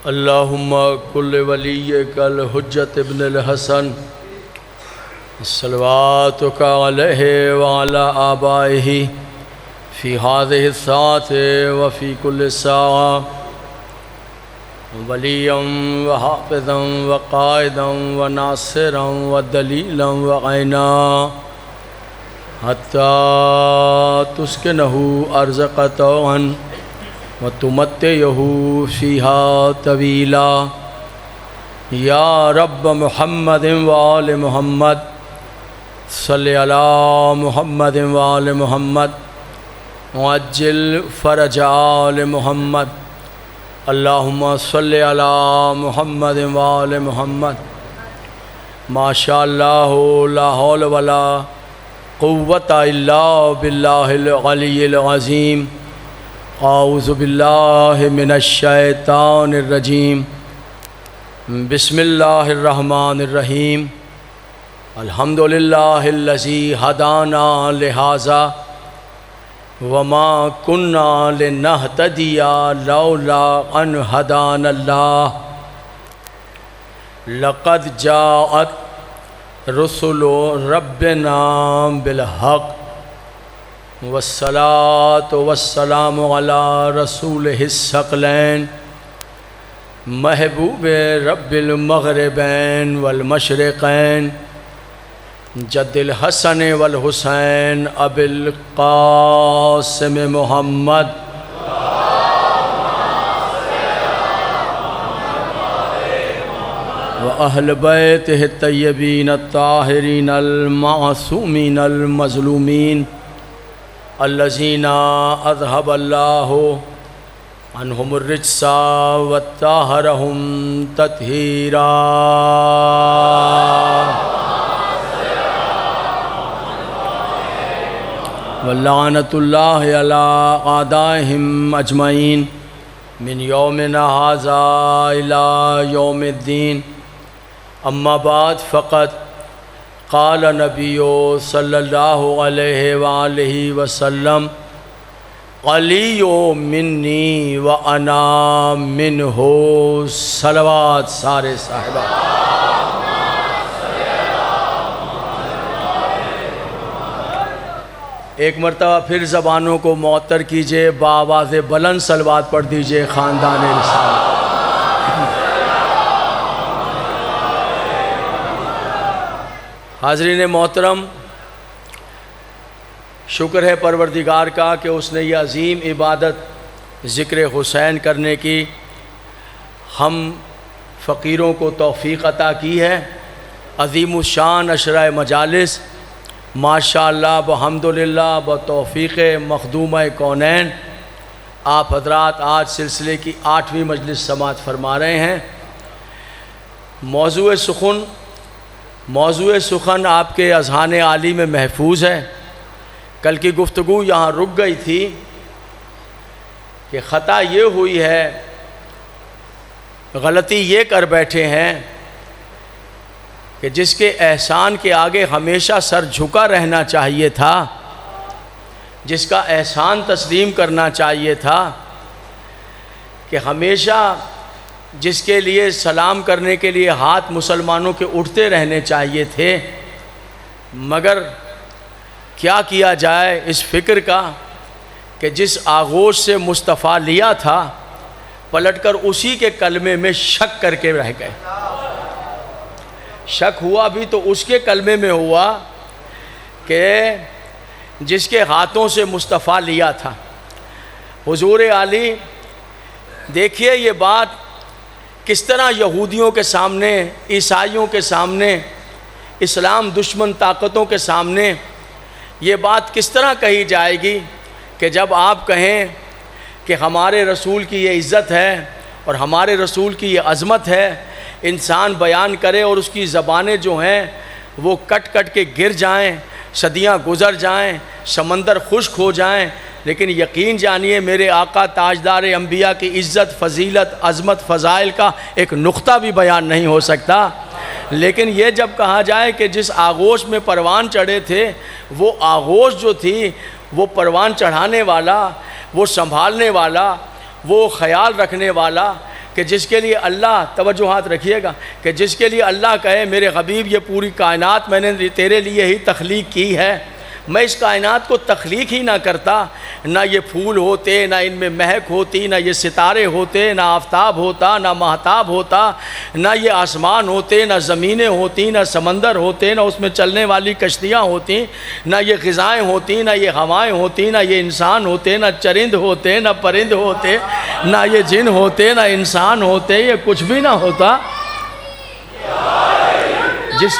अल्लाहुम्मा कुल्ल वलिय्यकल हुज्जत इब्नुल हसन सल्लवातुका अलैहि व अला आबाइहि फ़ी हाज़िहि साअति व फ़ी कुल्लि साअ वलिय्यन व हाफ़िज़न व क़ाइदन व नासिरन व दलीलन व ऐना हत्ता तुस्किनहु अर्ज़क़तन व तुमत्तिअहु फ़ीहा तवीला। या रब्ब मुहम्मदिन व आले मुहम्मद सल्लि अला मुहम्मदिन व आले मुहम्मद मुअज्जिल फ़रज आले मुहम्मद। अल्लाहुम्मा सल्लि अला मुहम्मदिन व आले मुहम्मद। माशा अल्लाह ला हौल वला कुव्वता इल्ला बिल्लाहिल अलिय्यिल अज़ीम। औज़ु बिल्लाहि मिनश शैतानिर रजीम। बिस्मिल्लाहिर रहमानिर रहीम। अल्हम्दुलिल्लाहिल्लज़ी हदाना लिहाज़ा वमा कुन्ना लिनहतदिया लौला अन हदानल्लाह। लक़द जाअत रुसुलु रब्बिना बिलहक़ वस्सलातु वस्सलामु अला रसूलिहिस सकलैन महबूबे रब्बिल मग़रिबैन वल मशरिक़ैन जद्दिल हसन वल हुसैन अबिल क़ासिम मुहम्मद व अहल बैतिहि तय्यबीन अत्ताहिरीन अल मासूमीन अल मज़लूमीन अल्लज़ीना अज़हबल्लाहु अन्हुमुर रिज्सा वत्ताहरहुम तत्हीरा। वल्लानतुल्लाहि अला आदाइहिम अजमईन मिन यौमिना हाज़ा इला यौमिद्दीन। अम्मा बाद फ़क़त क़ाल नबियो सल्लल्लाहु अलैहि व आलिहि वसल्लम अलियो मिन्नी व अना मिन्हु। सलवात सारे साहिबा। एक मरतबा फिर ज़बानों को मुअत्तर कीजिए, बाआवाज़ बुलंद सलवात पढ़ दीजिए। ख़ानदान रिसालत। हाज़रीन मोहतरम, शुक्र है परवरदिगार का कि उसने ये अज़ीम इबादत ज़िक्र हुसैन करने की हम फ़कीरों को तौफ़ीक़ अता की है। अज़ीमुश्शान अशरा मजालिस माशाअल्लाह बहम्दुलिल्लाह बतौफ़ीक़ मख़दूम कौनैन आप हज़रात आज सिलसिले की 8वीं मजलिस समाअत फ़रमा रहे हैं। मौज़ूए सुख़न आपके अज़हान आली में महफूज है। कल की गुफ्तगू यहाँ रुक गई थी कि ख़ता ये हुई है, गलती ये कर बैठे हैं कि जिसके एहसान के आगे हमेशा सर झुका रहना चाहिए था, जिसका एहसान तस्लीम करना चाहिए था, कि हमेशा जिसके लिए सलाम करने के लिए हाथ मुसलमानों के उठते रहने चाहिए थे। मगर क्या किया जाए इस फ़िक्र का कि जिस आगोश से मुस्तफ़ा लिया था पलटकर उसी के कलमे में शक करके रह गए। शक हुआ भी तो उसके कलमे में हुआ कि जिसके हाथों से मुस्तफ़ा लिया था। हुजूर आली देखिए ये बात किस तरह यहूदियों के सामने, ईसाइयों के सामने, इस्लाम दुश्मन ताकतों के सामने ये बात किस तरह कही जाएगी कि जब आप कहें कि हमारे रसूल की ये इज़्ज़त है और हमारे रसूल की ये अज़मत है, इंसान बयान करे और उसकी ज़बानें जो हैं वो कट कट के गिर जाएं, सदियां गुज़र जाएं, समंदर खुश्क हो जाएं, लेकिन यकीन जानिए मेरे आका ताजदार अंबिया की इज़्ज़त, फ़जीलत, अज़मत, फ़ज़ाइल का एक नुक्ता भी बयान नहीं हो सकता। लेकिन ये जब कहा जाए कि जिस आगोश में परवान चढ़े थे वो आगोश जो थी वो परवान चढ़ाने वाला, वो संभालने वाला, वो ख्याल रखने वाला कि जिसके लिए अल्लाह, तवज्जो हाथ रखिएगा, कि जिसके लिए अल्लाह कहे मेरे हबीब ये पूरी कायनात मैंने तेरे लिए ही तख्लीक की है, मैं इस कायनात को तख्लीक ही ना करता, ना ये फूल होते, ना इनमें महक होती, ना ये सितारे होते, ना आफताब होता, ना महताब होता, ना ये आसमान होते, ना ज़मीनें होती, ना समंदर होते, ना उसमें चलने वाली कश्तियाँ होती, ना ये ग़िज़ाएँ होती, ना ये हवाएँ होती, ना ये इंसान होते, ना चरिंद होते, ना परिंद होते, ना ये जिन होते, ना इंसान होते, ये कुछ भी ना होता जिस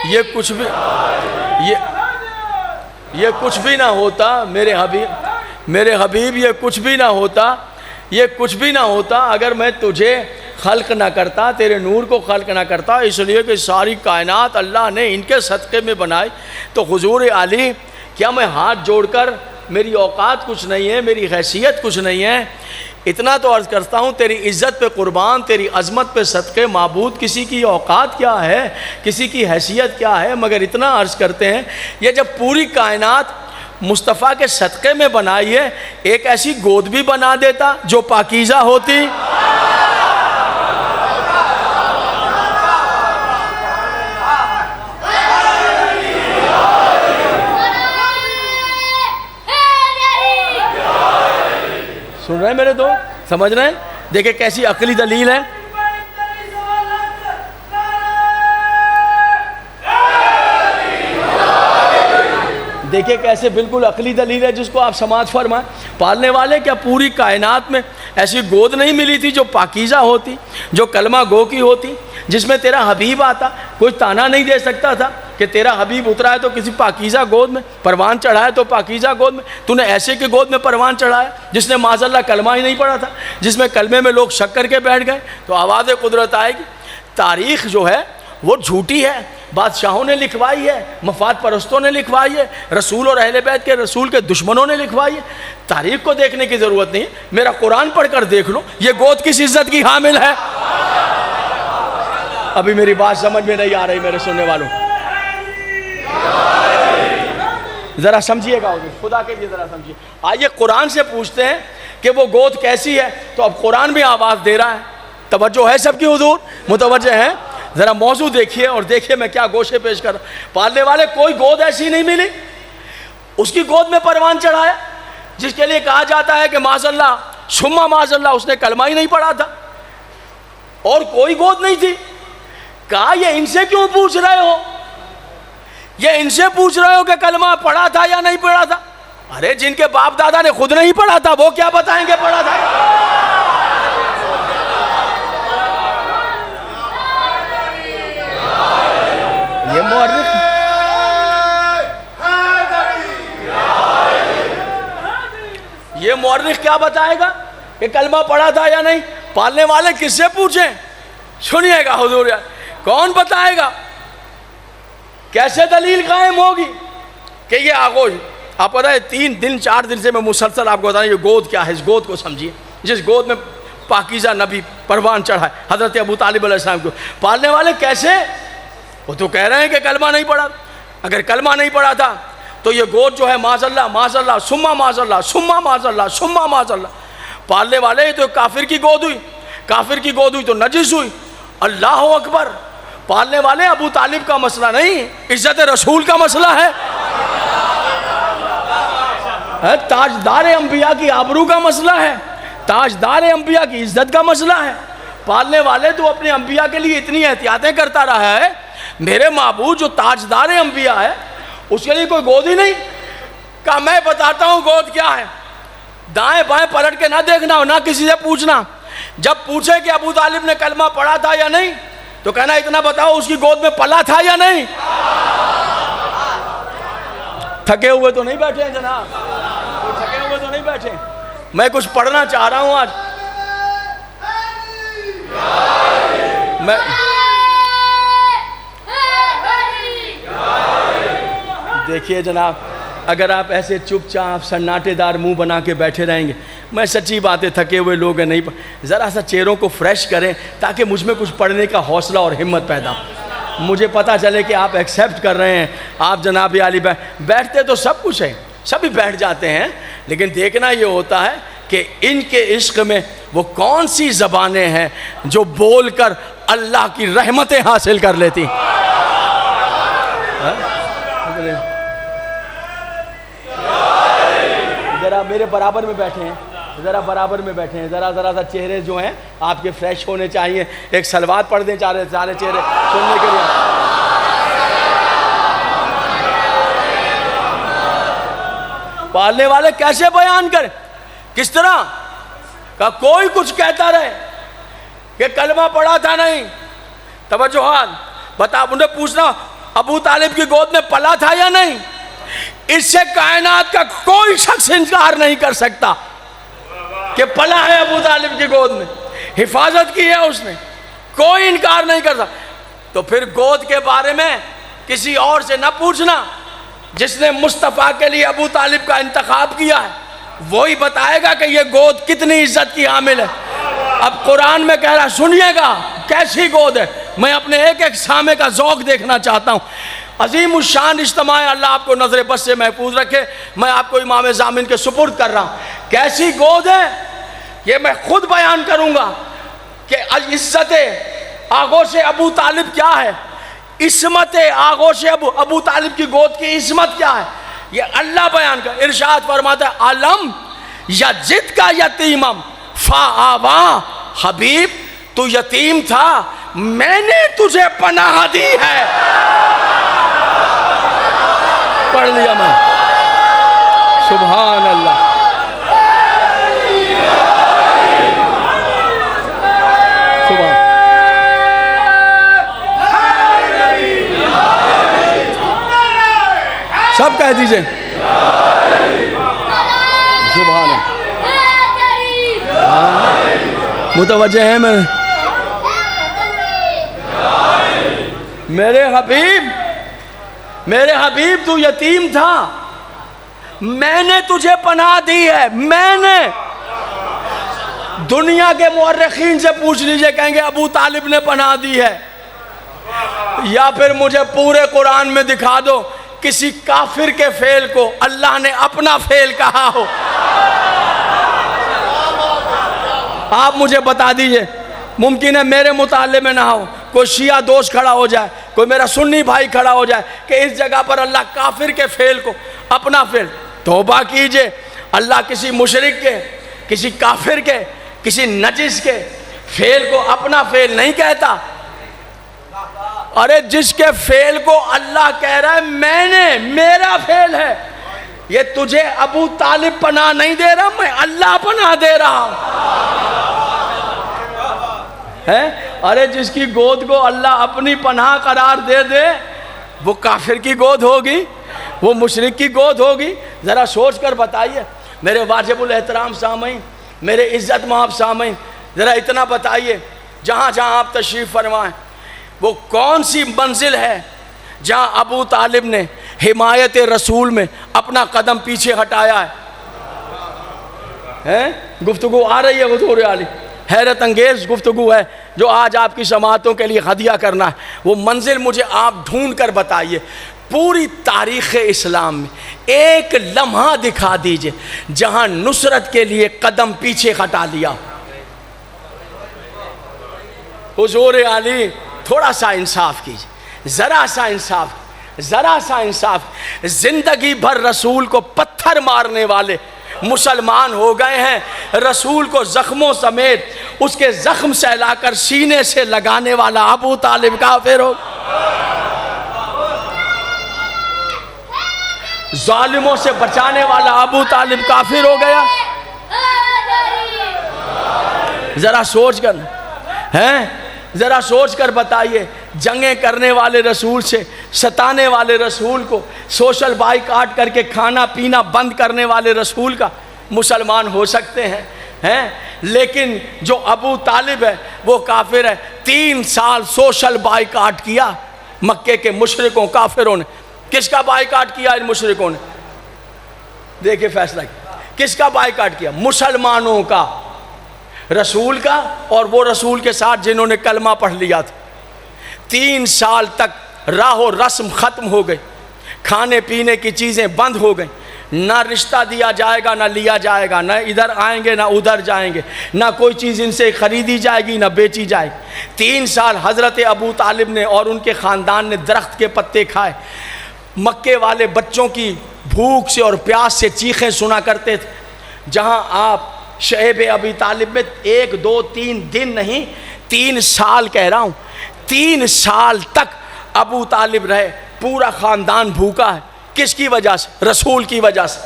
ये कुछ भी ये कुछ भी ना होता मेरे हबीब, ये कुछ भी ना होता, ये कुछ भी ना होता अगर मैं तुझे खल्क ना करता, तेरे नूर को खल्क ना करता। इसलिए कि सारी कायनात अल्लाह ने इनके सदक़े में बनाई। तो हुजूर आली, क्या मैं हाथ जोड़कर, मेरी औकात कुछ नहीं है, मेरी हैसियत कुछ नहीं है, इतना तो अर्ज़ करता हूँ तेरी इज़्ज़त पे कुर्बान, तेरी अज़मत पे सदक़े माबूद, किसी की औकात क्या है, किसी की हैसियत क्या है, मगर इतना अर्ज़ करते हैं ये जब पूरी कायनात मुस्तफ़ा के सदक़े में बनाई है, एक ऐसी गोद भी बना देता जो पाकीज़ा होती। सुन रहे हैं मेरे दो, समझ रहे हैं? देखिए कैसी अकली दलील है। देखिए कैसे बिल्कुल अकली दलील है जिसको आप समाज फरमाएं। पालने वाले, क्या पूरी कायनात में ऐसी गोद नहीं मिली थी जो पाकीज़ा होती, जो कलमा गो की होती, जिसमें तेरा हबीब आता? कोई ताना नहीं दे सकता था कि तेरा हबीब उतरा है तो किसी पाकीज़ा गोद में, परवान चढ़ाया तो पाकीज़ा गोद में। तूने ऐसे के गोद में परवान चढ़ाया जिसने माज़अल्लाह कलमा ही नहीं पढ़ा था, जिसमें कलमे में लोग शक करके बैठ गए। तो आवाज़ कुदरत आएगी। तारीख़ जो है वो झूठी है, बादशाहों ने लिखवाई है, मफाद परस्तों ने लिखवाई है, रसूल और अहले बैत के रसूल के दुश्मनों ने लिखवाई है। तारीख़ को देखने की ज़रूरत नहीं है, मेरा कुरान पढ़ कर देख लो, ये गोद किस इज़्ज़त की हामिल है। अभी मेरी बात समझ में नहीं आ रही मेरे सुनने वालों, ज़रा समझिएगा, खुदा के लिए ज़रा समझिए। आइए कुरान से पूछते हैं कि वो गोद कैसी है। तो अब कुरान भी आवाज़ दे रहा है। तवज्जो है सबकी हुजूर, मुतवज्जह है। ज़रा मौजू देखिए और देखिए मैं क्या गोशे पेश कर रहा हूँ। पालने वाले, कोई गोद ऐसी नहीं मिली, उसकी गोद में परवान चढ़ाया जिसके लिए कहा जाता है कि माज़अल्लाह सुम्मा माज़अल्लाह उसने कलमा ही नहीं पढ़ा था, और कोई गोद नहीं थी। कहा ये इनसे क्यों पूछ रहे हो, ये इनसे पूछ रहे हो कि कलमा पढ़ा था या नहीं पढ़ा था? अरे जिनके बाप दादा ने खुद नहीं पढ़ा था वो क्या बताएंगे पढ़ा था? ये मुअर्रिख क्या बताएगा कि कलमा पढ़ा था या नहीं? पालने वाले किससे पूछें? सुनिएगा हुजूर, कौन बताएगा? कैसे दलील कायम होगी कि ये आगोश? आप पता है 3 दिन 4 दिन से मैं मुसलसल आपको बता रहा हूँ ये गोद क्या है। इस गोद को समझिए, जिस गोद में पाकीज़ा नबी परवान चढ़ा है हज़रत अबू तालिब अलैहिस्सलाम को। पालने वाले कैसे? वो तो कह रहे हैं कि कलमा नहीं पढ़ा। अगर कलमा नहीं पढ़ा था तो ये गोद जो है माज़अल्लाह माज़अल्लाह सुम्मा माज़अल्लाह सुम्मा माज़अल्लाह सुम्मा माज़अल्लाह। पालने वाले ये तो काफिर की गोद हुई, काफिर की गोद हुई तो नजिस हुई। अल्लाह अकबर। पालने वाले, अबू तालिब का मसला नहीं, इज्जत रसूल का मसला है, ताजदार अंबिया की आबरू का मसला है, ताजदार अंबिया की इज्जत का मसला है। पालने वाले तो अपने अंबिया के लिए इतनी एहतियातें करता रहा है, मेरे माबूद जो ताजदार अंबिया है उसके लिए कोई गोद ही नहीं। कहा मैं बताता हूँ गोद क्या है, दाएं बाएं पलट के ना देखना, ना किसी से पूछना। जब पूछे कि अबू तालिब ने कलमा पढ़ा था या नहीं तो कहना इतना बताओ उसकी गोद में पला था या नहीं। थके हुए तो नहीं बैठे हैं जनाब, थके हुए तो नहीं बैठे। मैं कुछ पढ़ना चाह रहा हूं आज। मैं देखिए जनाब, अगर आप ऐसे चुपचाप सन्नाटेदार मुंह बना के बैठे रहेंगे, मैं सच्ची बात है थके हुए लोग हैं नहीं, ज़रा सा चेहरों को फ्रेश करें ताकि मुझ में कुछ पढ़ने का हौसला और हिम्मत पैदा हो, मुझे पता चले कि आप एक्सेप्ट कर रहे हैं। आप जनाब आली बैठते तो सब कुछ है, सभी बैठ जाते हैं, लेकिन देखना ये होता है कि इनके इश्क में वो कौन सी ज़बानें हैं जो बोलकर अल्लाह की रहमतें हासिल कर लेती। ज़रा मेरे बराबर में बैठे हैं, ज़रा बराबर में बैठे हैं, ज़रा सा चेहरे जो हैं आपके फ्रेश होने चाहिए। एक सलवात पढ़ दें सारे चेहरे सुनने के लिए। पालने वाले कैसे बयान करें, किस तरह का कोई कुछ कहता रहे कि कलमा पढ़ा था नहीं, तवज्जो हाल बता, उन्हें पूछना अबू तालिब की गोद में पला था या नहीं। इससे कायनात का कोई शख्स इनकार नहीं कर सकता कि पला है अबू तालिब की गोद में, हिफाजत की है उसने, कोई इनकार नहीं कर सकता। तो फिर गोद के बारे में किसी और से न पूछना, जिसने मुस्तफ़ा के लिए अबू तालिब का इंतखाब किया है वही बताएगा कि ये गोद कितनी इज्जत की हामिल है। अब कुरान में कह रहा, सुनिएगा कैसी गोद है, मैं अपने एक एक सामे का ज़ौक़ देखना चाहता हूँ। अजीम शान इज्तिमा, अल्लाह आपको नजर बस से महफूज रखे। मैं आपको इमाम ज़ामिन के सुपुर्द कर रहा हूँ। कैसी गोद है ये मैं खुद बयान करूँगा कि इज्जत आगोश अबू तालिब क्या है, इस्मत आगोश अबू तालिब की गोद की इस्मत क्या है, ये अल्लाह बयान कर। इरशाद फरमाता है, आलम या जिद का यतीमम फ़ाआवा, हबीब तू यतीम था, मैंने तुझे पनाह दी है। पढ़ लिया मैं, सुभान अल्लाह। सुभान सब कह दीजिए सुभान अल्लाह। मुतवज्जे हैं मेरे हबीब तू यतीम था, मैंने तुझे पनाह दी है। मैंने, दुनिया के मुअर्रिखीन से पूछ लीजिए, कहेंगे अबू तालिब ने पनाह दी है, या फिर मुझे पूरे कुरान में दिखा दो किसी काफिर के फेल को अल्लाह ने अपना फेल कहा हो। आप मुझे बता दीजिए, मुमकिन है मेरे मुताले में ना हो, कोई शिया दोस्त खड़ा हो जाए, कोई मेरा सुन्नी भाई खड़ा हो जाए कि इस जगह पर अल्लाह काफिर के फेल को अपना फेल। तौबा कीजिए, अल्लाह किसी मुशरिक के, किसी काफिर के, किसी नजिस के फेल को अपना फेल नहीं कहता। अरे जिसके फेल को अल्लाह कह रहा है मैंने, मेरा फेल है, ये तुझे अबू तालिब पनाह नहीं दे रहा, मैं अल्लाह पनाह दे रहा हूं है। अरे जिसकी गोद को अल्लाह अपनी पनाह करार दे दे, वो काफिर की गोद होगी, वो मुशरिक की गोद होगी। ज़रा सोच कर बताइए मेरे वाजिबुल एहतराम सामईन, मेरे इज़्ज़त महब सामईन, ज़रा इतना बताइए, जहाँ जहाँ आप तशरीफ़ फरमाएं, वो कौन सी मंजिल है जहाँ अबू तालिब ने हिमायत रसूल में अपना कदम पीछे हटाया है? गुफ्तगू आ रही है हुज़ूर आली, हैरत अंगेज़ गुफ्तगू है जो आज आपकी समातों के लिए हदिया करना है। वो मंजिल मुझे आप ढूंढ कर बताइए, पूरी तारीख़ इस्लाम में एक लम्हा दिखा दीजिए जहाँ नुसरत के लिए कदम पीछे हटा लिया। हुज़ूर आली थोड़ा सा इंसाफ कीजिए, ज़रा सा इंसाफ। ज़िंदगी भर रसूल को पत्थर मारने वाले मुसलमान हो गए हैं, रसूल को ज़ख्मों समेत उसके ज़ख्म सहलाकर सीने से लगाने वाला अबू तालिब काफिर हो, जालिमों से बचाने वाला अबू तालिब काफिर हो गया। ज़रा सोच कर हैं, ज़रा सोच कर बताइए, जंगें करने वाले रसूल से, सताने वाले रसूल को, सोशल बाइकाट करके खाना पीना बंद करने वाले रसूल का मुसलमान हो सकते हैं? लेकिन जो अबू तालिब है वो काफिर है। 3 साल सोशल बाइकाट किया मक्के के मुशरिकों काफिरों ने। किसका बाइकाट किया इन मुशरिकों ने? देखिए फैसला किसका बाइकाट किया? मुसलमानों का, रसूल का, और वो रसूल के साथ जिन्होंने कलमा पढ़ लिया था। 3 साल तक राहो रस्म ख़त्म हो गई, खाने पीने की चीज़ें बंद हो गई, ना रिश्ता दिया जाएगा ना लिया जाएगा, ना इधर आएंगे ना उधर जाएंगे, ना कोई चीज़ इनसे खरीदी जाएगी ना बेची जाएगी। 3 साल हज़रत अबू तालिब ने और उनके ख़ानदान ने दरख्त के पत्ते खाए। मक्के वाले बच्चों की भूख से और प्यास से चीखें सुना करते थे। जहाँ आप शैब अबी तालिब में 1 2 3 दिन नहीं 3 साल कह रहा हूँ, 3 साल तक अबू तालिब रहे, पूरा ख़ानदान भूखा है। किसकी वजह से? रसूल की वजह से,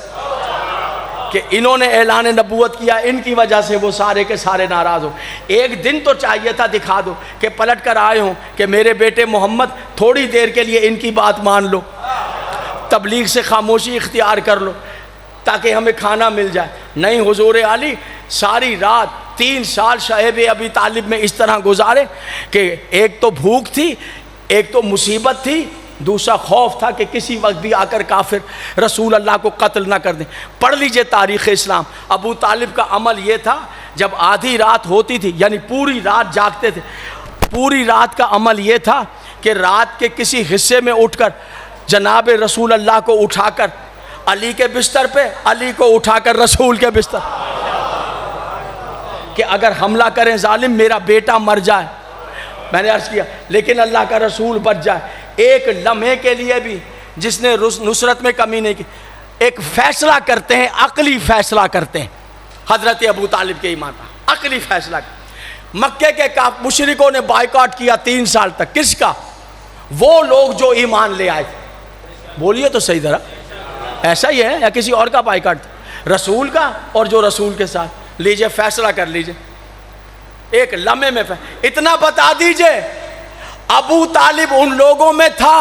कि इन्होंने ऐलान नबूवत किया, इनकी वजह से वो सारे के सारे नाराज़ हो। एक दिन तो चाहिए था दिखा दो कि पलट कर आए हों कि मेरे बेटे मोहम्मद थोड़ी देर के लिए इनकी बात मान लो, तबलीग से खामोशी इख्तियार कर लो ताकि हमें खाना मिल जाए। नहीं, हुजूर आली सारी रात 3 साल शैब अबी तालिब में इस तरह गुजारे कि एक तो भूख थी, एक तो मुसीबत थी, दूसरा खौफ था कि किसी वक्त भी आकर काफिर रसूल अल्लाह को कत्ल ना कर दें। पढ़ लीजिए तारीख़ इस्लाम। अबू तालिब का अमल ये था, जब आधी रात होती थी यानी पूरी रात जागते थे, पूरी रात का अमल ये था कि रात के किसी हिस्से में उठकर जनाब रसूल अल्लाह को उठाकर अली के बिस्तर पे, अली को उठाकर रसूल के बिस्तर, कि अगर हमला करें जालिम मेरा बेटा मर जाए, मैंने अर्ज़ किया, लेकिन अल्लाह का रसूल बच जाए। एक लम्हे के लिए भी जिसने नुसरत में कमी नहीं की। एक फ़ैसला करते हैं, अक़ली फ़ैसला करते हैं हज़रत अबू तालिब के ईमान पर, अक़ली फ़ैसला। मक्के के मुशरिकों ने बायकॉट किया 3 साल तक। किसका? वो लोग जो ईमान ले आए थे। बोलिए तो सही तरह, ऐसा ही है या किसी और का बायकॉट? रसूल का, और जो रसूल के साथ। लीजिए फ़ैसला कर लीजिए एक लम्हे में। इतना बता दीजिए, अबू तालिब उन लोगों में था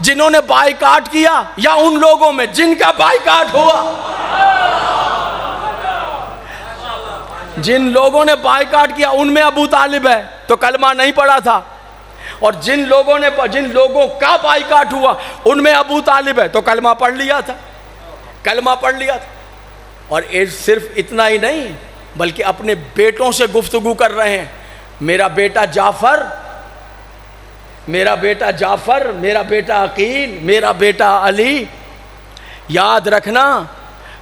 जिन्होंने बायकॉट किया या उन लोगों में जिनका बायकॉट हुआ? जिन लोगों ने बायकॉट किया उनमें अबू तालिब है तो कलमा नहीं पढ़ा था, और जिन लोगों का बायकॉट हुआ उनमें अबू तालिब है तो कलमा पढ़ लिया था, कलमा पढ़ लिया था। और सिर्फ इतना ही नहीं बल्कि अपने बेटों से गुफ्तगू कर रहे हैं, मेरा बेटा जाफ़र, मेरा बेटा जाफ़र, मेरा बेटा अकील, मेरा बेटा अली। याद रखना,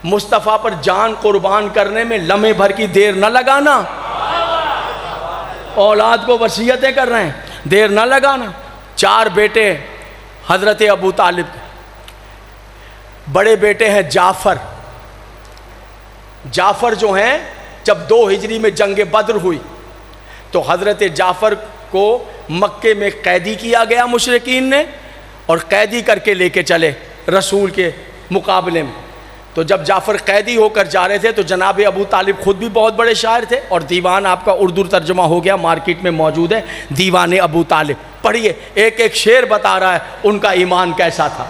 मुस्तफ़ा पर जान कुर्बान करने में लम्हे भर की देर न लगाना। औलाद को वसीयतें कर रहे हैं, देर न लगाना। 4 बेटे हज़रत अबू तालिब के। बड़े बेटे हैं जाफ़र। जाफ़र जो हैं, जब 2 हिजरी में जंग बद्र हुई तो हज़रत जाफ़र को मक्के में कैदी किया गया मुशरिकीन ने, और कैदी करके लेके चले रसूल के मुकाबले में। तो जब जाफ़र कैदी होकर जा रहे थे तो जनाब अबू तालिब ख़ुद भी बहुत बड़े शायर थे, और दीवान आपका उर्दू तर्जमा हो गया, मार्केट में मौजूद है, दीवान अबू तालिब। पढ़िए, एक एक शेर बता रहा है उनका ईमान कैसा था।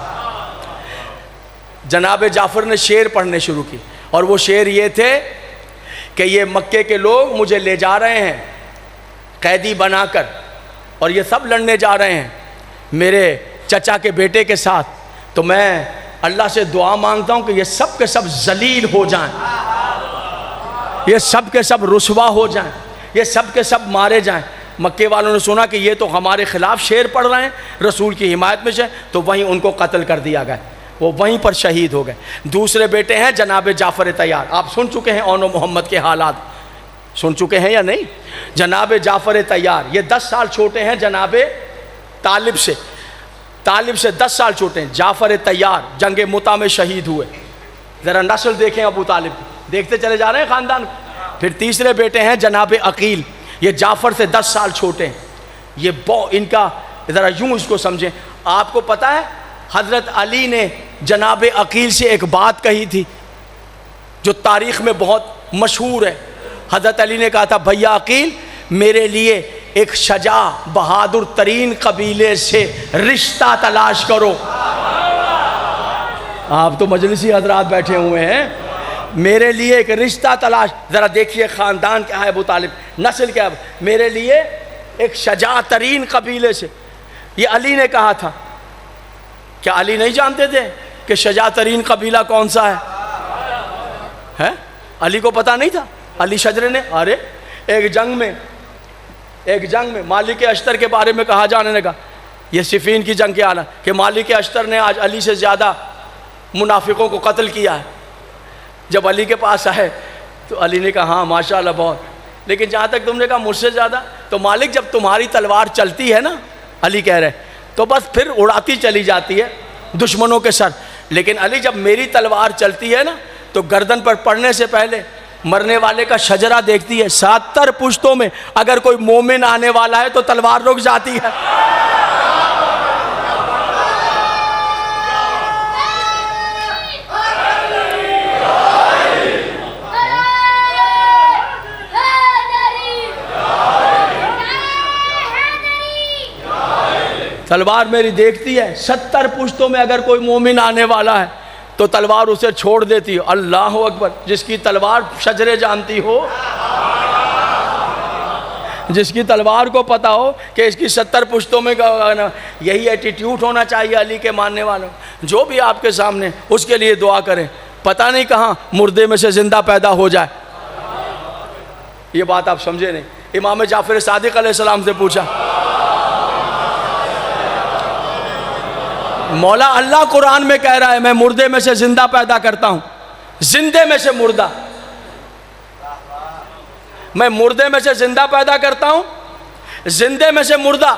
जनाब जाफ़र ने शेर पढ़ने शुरू की, और वो शेर ये थे कि ये मक्के के लोग मुझे ले जा रहे हैं कैदी बनाकर, और ये सब लड़ने जा रहे हैं मेरे चचा के बेटे के साथ, तो मैं अल्लाह से दुआ मांगता हूँ कि ये सब के सब जलील हो जाएं, ये सब के सब रुसवा हो जाएं, ये सब के सब मारे जाएं। मक्के वालों ने सुना कि ये तो हमारे ख़िलाफ़ शेर पढ़ रहे हैं, रसूल की हिमायत में से, तो वहीं उनको कत्ल कर दिया गया, वो वहीं पर शहीद हो गए। दूसरे बेटे हैं जनाब जाफ़र तैयार। आप सुन चुके हैं ओनो मोहम्मद के हालात, सुन चुके हैं या नहीं? जनाब जाफ़र तैयार, ये 10 साल छोटे हैं जनाब तालिब से, 10 साल छोटे हैं। जाफ़र तैयार जंग मुता में शहीद हुए। ज़रा नस्ल देखें अबू तालिब, देखते चले जा रहे हैं ख़ानदान। फिर तीसरे बेटे हैं जनाब अकील, ये जाफ़र से 10 साल छोटे हैं। ये इनका ज़रा यूँ इसको समझें। आपको पता है हज़रत अली ने जनाब अकील से एक बात कही थी जो तारीख़ में बहुत मशहूर है। हज़रत अली ने कहा था, भैया अकील, मेरे लिए एक शजा बहादुर तरीन कबीले से रिश्ता तलाश करो। आप तो मजलिसी हजरात बैठे हुए हैं, मेरे लिए एक रिश्ता तलाश। ज़रा देखिए ख़ानदान क्या है अबू तालिब, नस्ल क्या है। मेरे लिए एक शजा तरीन कबीले से, ये अली ने कहा था। क्या अली नहीं जानते थे कि शजा तरीन कबीला कौन सा है? अली को पता नहीं था? अली शजरे ने, अरे एक जंग में मालिक अश्तर के बारे में कहा जाने लगा, ये सिफीन की जंग के आला, कि मालिक अश्तर ने आज अली से ज़्यादा मुनाफिकों को कत्ल किया है। जब अली के पास आए तो अली ने कहा हाँ माशाअल्लाह बहुत, लेकिन जहाँ तक तुमने कहा मुझसे ज़्यादा, तो मालिक जब तुम्हारी तलवार चलती है ना, अली कह रहे, तो बस फिर उड़ाती चली जाती है दुश्मनों के सर, लेकिन अली जब मेरी तलवार चलती है ना तो गर्दन पर पड़ने से पहले मरने वाले का शजरा देखती है। 70 पुश्तों में अगर कोई मोमिन आने वाला है तो तलवार रुक जाती है। तलवार मेरी देखती है, 70 पुश्तों में अगर कोई मोमिन आने वाला है तो तलवार उसे छोड़ देती है। अल्लाह अकबर। जिसकी तलवार शजरे जानती हो, जिसकी तलवार को पता हो कि इसकी 70 पुश्तों में ना, यही एटीट्यूड होना चाहिए अली के मानने वालों। जो भी आपके सामने उसके लिए दुआ करें, पता नहीं कहाँ मुर्दे में से जिंदा पैदा हो जाए। ये बात आप समझे नहीं। इमाम जाफर सादिक अलैहिस्सलाम से पूछा, मौला अल्लाह कुरान में कह रहा है मैं मुर्दे में से जिंदा पैदा करता हूं, जिंदे में से मुर्दा, मैं मुर्दे में से जिंदा पैदा करता हूं, जिंदे में से मुर्दा।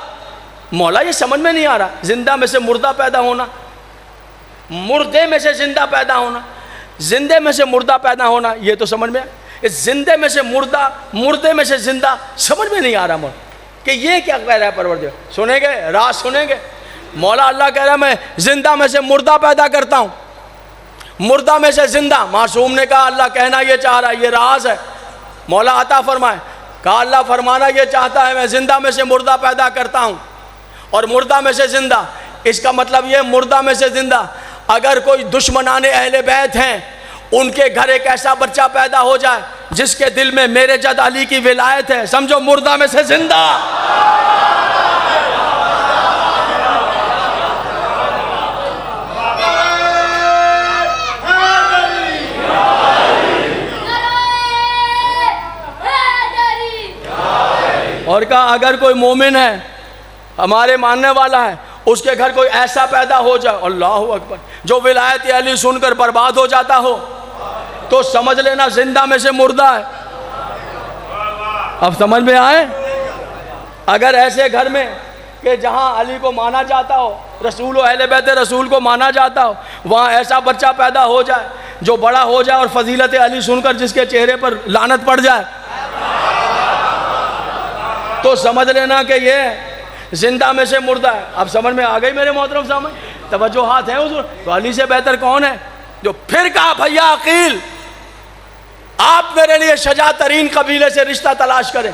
मौला ये समझ में नहीं आ रहा, जिंदा में से मुर्दा पैदा होना, मुर्दे में से जिंदा पैदा होना, जिंदे में से मुर्दा पैदा होना, ये तो समझ में, इस जिंदे में से मुर्दा, मुर्दे में से जिंदा, समझ में नहीं आ रहा मौला कि ये क्या कह रहा है परवरदिगार। सुनेंगे, राज सुनेंगे। मौला अल्लाह कह रहा है मैं जिंदा में से मुर्दा पैदा करता हूं, मुर्दा में से जिंदा। मासूम ने कहा अल्लाह कहना ये चाह रहा है, ये राज है, मौला अता फरमाए। कहा अल्लाह फरमाना ये चाहता है मैं जिंदा में से मुर्दा पैदा करता हूं और मुर्दा में से जिंदा। इसका मतलब ये मुर्दा में से जिंदा, अगर कोई दुश्मनाने अहले बैत हैं उनके घर एक ऐसा बच्चा पैदा हो जाए जिसके दिल में मेरे जद अली की विलायत है, समझो मुर्दा में से जिंदा। और कहा अगर कोई मोमिन है हमारे मानने वाला है, उसके घर कोई ऐसा पैदा हो जाए, अल्लाह अकबर, जो विलायत अली सुनकर बर्बाद हो जाता हो, तो समझ लेना जिंदा में से मुर्दा है। अब समझ में आए? अगर ऐसे घर में कि जहां अली को माना जाता हो, रसूल और अहले बैत रसूल को माना जाता हो, वहां ऐसा बच्चा पैदा हो जाए जो बड़ा हो जाए और फजीलत अली सुनकर जिसके चेहरे पर लानत पड़ जाए, तो समझ लेना कि ये जिंदा में से मुर्दा है। अब समझ में आ गई मेरे मोहतरम सामने? तवज्जो हाथ है उस, तो अली से बेहतर कौन है? जो फिर कहा भैया अकील आप मेरे लिए शजा तरीन कबीले से रिश्ता तलाश करें।